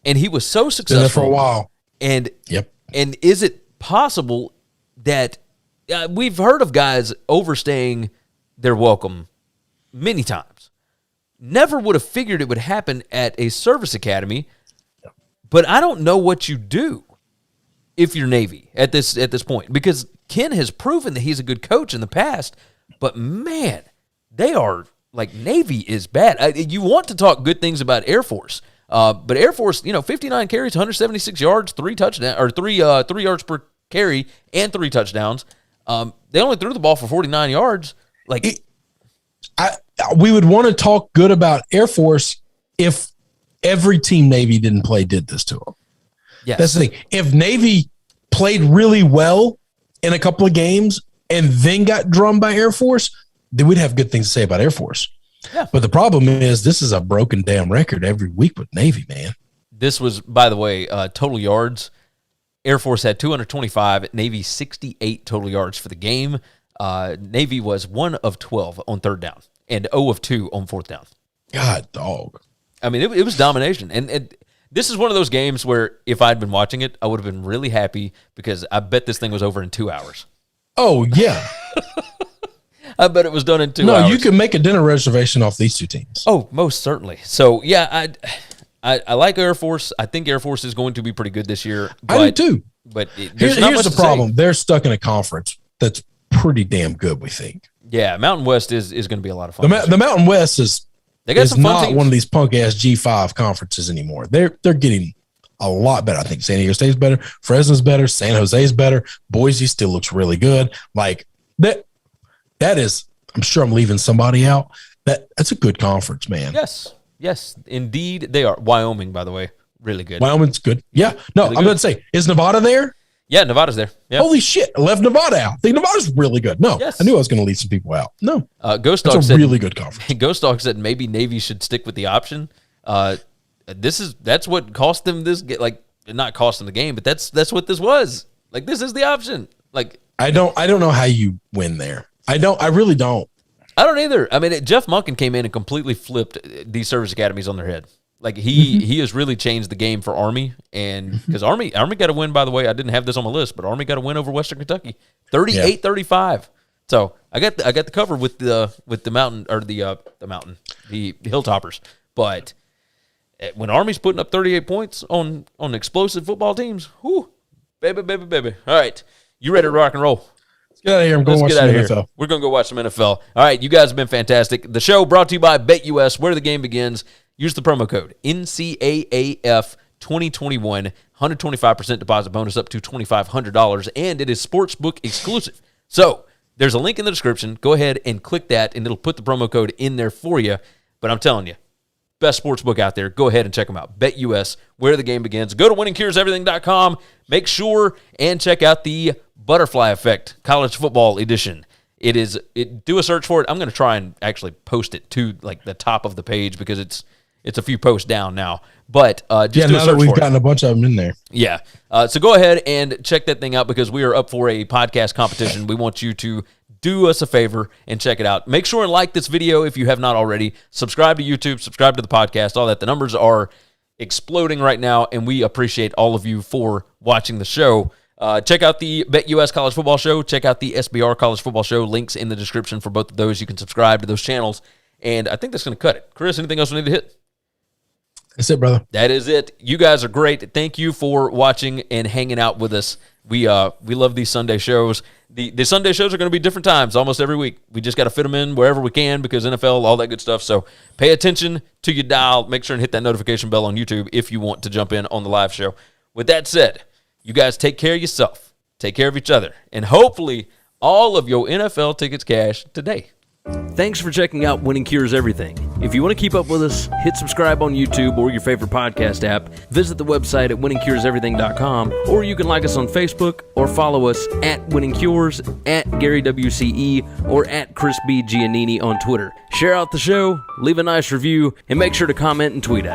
and he was so successful. Been there for a while. And yep. And is it possible that we've heard of guys overstaying their welcome many times? Never would have figured it would happen at a service academy, but I don't know what you do if you're Navy at this point, because Ken has proven that he's a good coach in the past, but man, they are like Navy is bad. You want to talk good things about Air Force, but Air Force, 59 carries, 176 yards, 3 touchdowns, or 3 yards per carry, and 3 touchdowns. They only threw the ball for 49 yards. We would want to talk good about Air Force if every team Navy did this to them. Yes. That's the thing. If Navy played really well in a couple of games and then got drummed by Air Force, then we'd have good things to say about Air Force. Yeah. But the problem is this is a broken damn record every week with Navy, man. This was, by the way, total yards. Air Force had 225, Navy 68 total yards for the game. Navy was 1 of 12 on 3rd down and 0 of 2 on 4th down. God, dog. I mean, it was domination. And this is one of those games where if I'd been watching it, I would have been really happy because I bet this thing was over in 2 hours. Oh, yeah. I bet it was done in 2 hours. No, you can make a dinner reservation off these 2 teams. Oh, most certainly. So, yeah, I like Air Force. I think Air Force is going to be pretty good this year. I do too. But here's the problem. They're stuck in a conference that's pretty damn good, we think. Yeah, Mountain West is going to be a lot of fun. The Mountain West is not teams. one of these punk-ass G5 conferences anymore. They're getting a lot better. I think San Diego State's better. Fresno's better. San Jose's better. Boise still looks really good. Like, that is, I'm sure I'm leaving somebody out. That's a good conference, man. Yes, indeed they are. Wyoming, by the way, really good. Wyoming's good. Yeah. No, really I'm going to say, is Nevada there? Yeah, Nevada's there. Yep. Holy shit. I left Nevada out. I think Nevada's really good. No, yes. I knew I was going to leave some people out. No. Ghost Dog said, really good conference. Ghost Dog said maybe Navy should stick with the option. That's what cost them this, not cost them the game, but that's what this was. Like, this is the option. Like, I don't know how you win there. I really don't. I don't either. I mean, Jeff Monken came in and completely flipped these service academies on their head. Like, he has really changed the game for Army, and because Army got a win, by the way. I didn't have this on my list, but Army got a win over Western Kentucky, 38-35. So I got the cover with the mountain, or the Hilltoppers. But when Army's putting up 38 points on explosive football teams, whoo, baby. All right, you ready to rock and roll? Get out of here. I'm going to watch some NFL. We're going to go watch some NFL. All right, you guys have been fantastic. The show brought to you by BetUS, where the game begins. Use the promo code NCAAF 2021, 125% deposit bonus up to $2,500, and it is sportsbook exclusive. So there's a link in the description. Go ahead and click that, and it'll put the promo code in there for you. But I'm telling you, best sportsbook out there. Go ahead and check them out. BetUS, where the game begins. Go to winningcureseverything.com. Make sure and check out the Butterfly Effect College Football Edition. Do a search for it. I'm going to try and actually post it to like the top of the page because it's a few posts down now. But just now that we've gotten a bunch of them in there. Yeah. So go ahead and check that thing out because we are up for a podcast competition. We want you to do us a favor and check it out. Make sure and like this video if you have not already. Subscribe to YouTube, subscribe to the podcast, all that. The numbers are exploding right now, and we appreciate all of you for watching the show. Check out the BetUS College Football Show. Check out the SBR College Football Show. Links in the description for both of those. You can subscribe to those channels. And I think that's going to cut it. Chris, anything else we need to hit? That's it, brother. That is it. You guys are great. Thank you for watching and hanging out with us. We love these Sunday shows. The Sunday shows are going to be different times almost every week. We just got to fit them in wherever we can because NFL, all that good stuff. So pay attention to your dial. Make sure and hit that notification bell on YouTube if you want to jump in on the live show. With that said, you guys take care of yourself. Take care of each other. And hopefully all of your NFL tickets cash today. Thanks for checking out Winning Cures Everything. If you want to keep up with us, hit subscribe on YouTube or your favorite podcast app. Visit the website at winningcureseverything.com, or you can like us on Facebook or follow us at Winning Cures, at Gary WCE, or at Chris B. Giannini on Twitter. Share out the show, leave a nice review, and make sure to comment and tweet at us.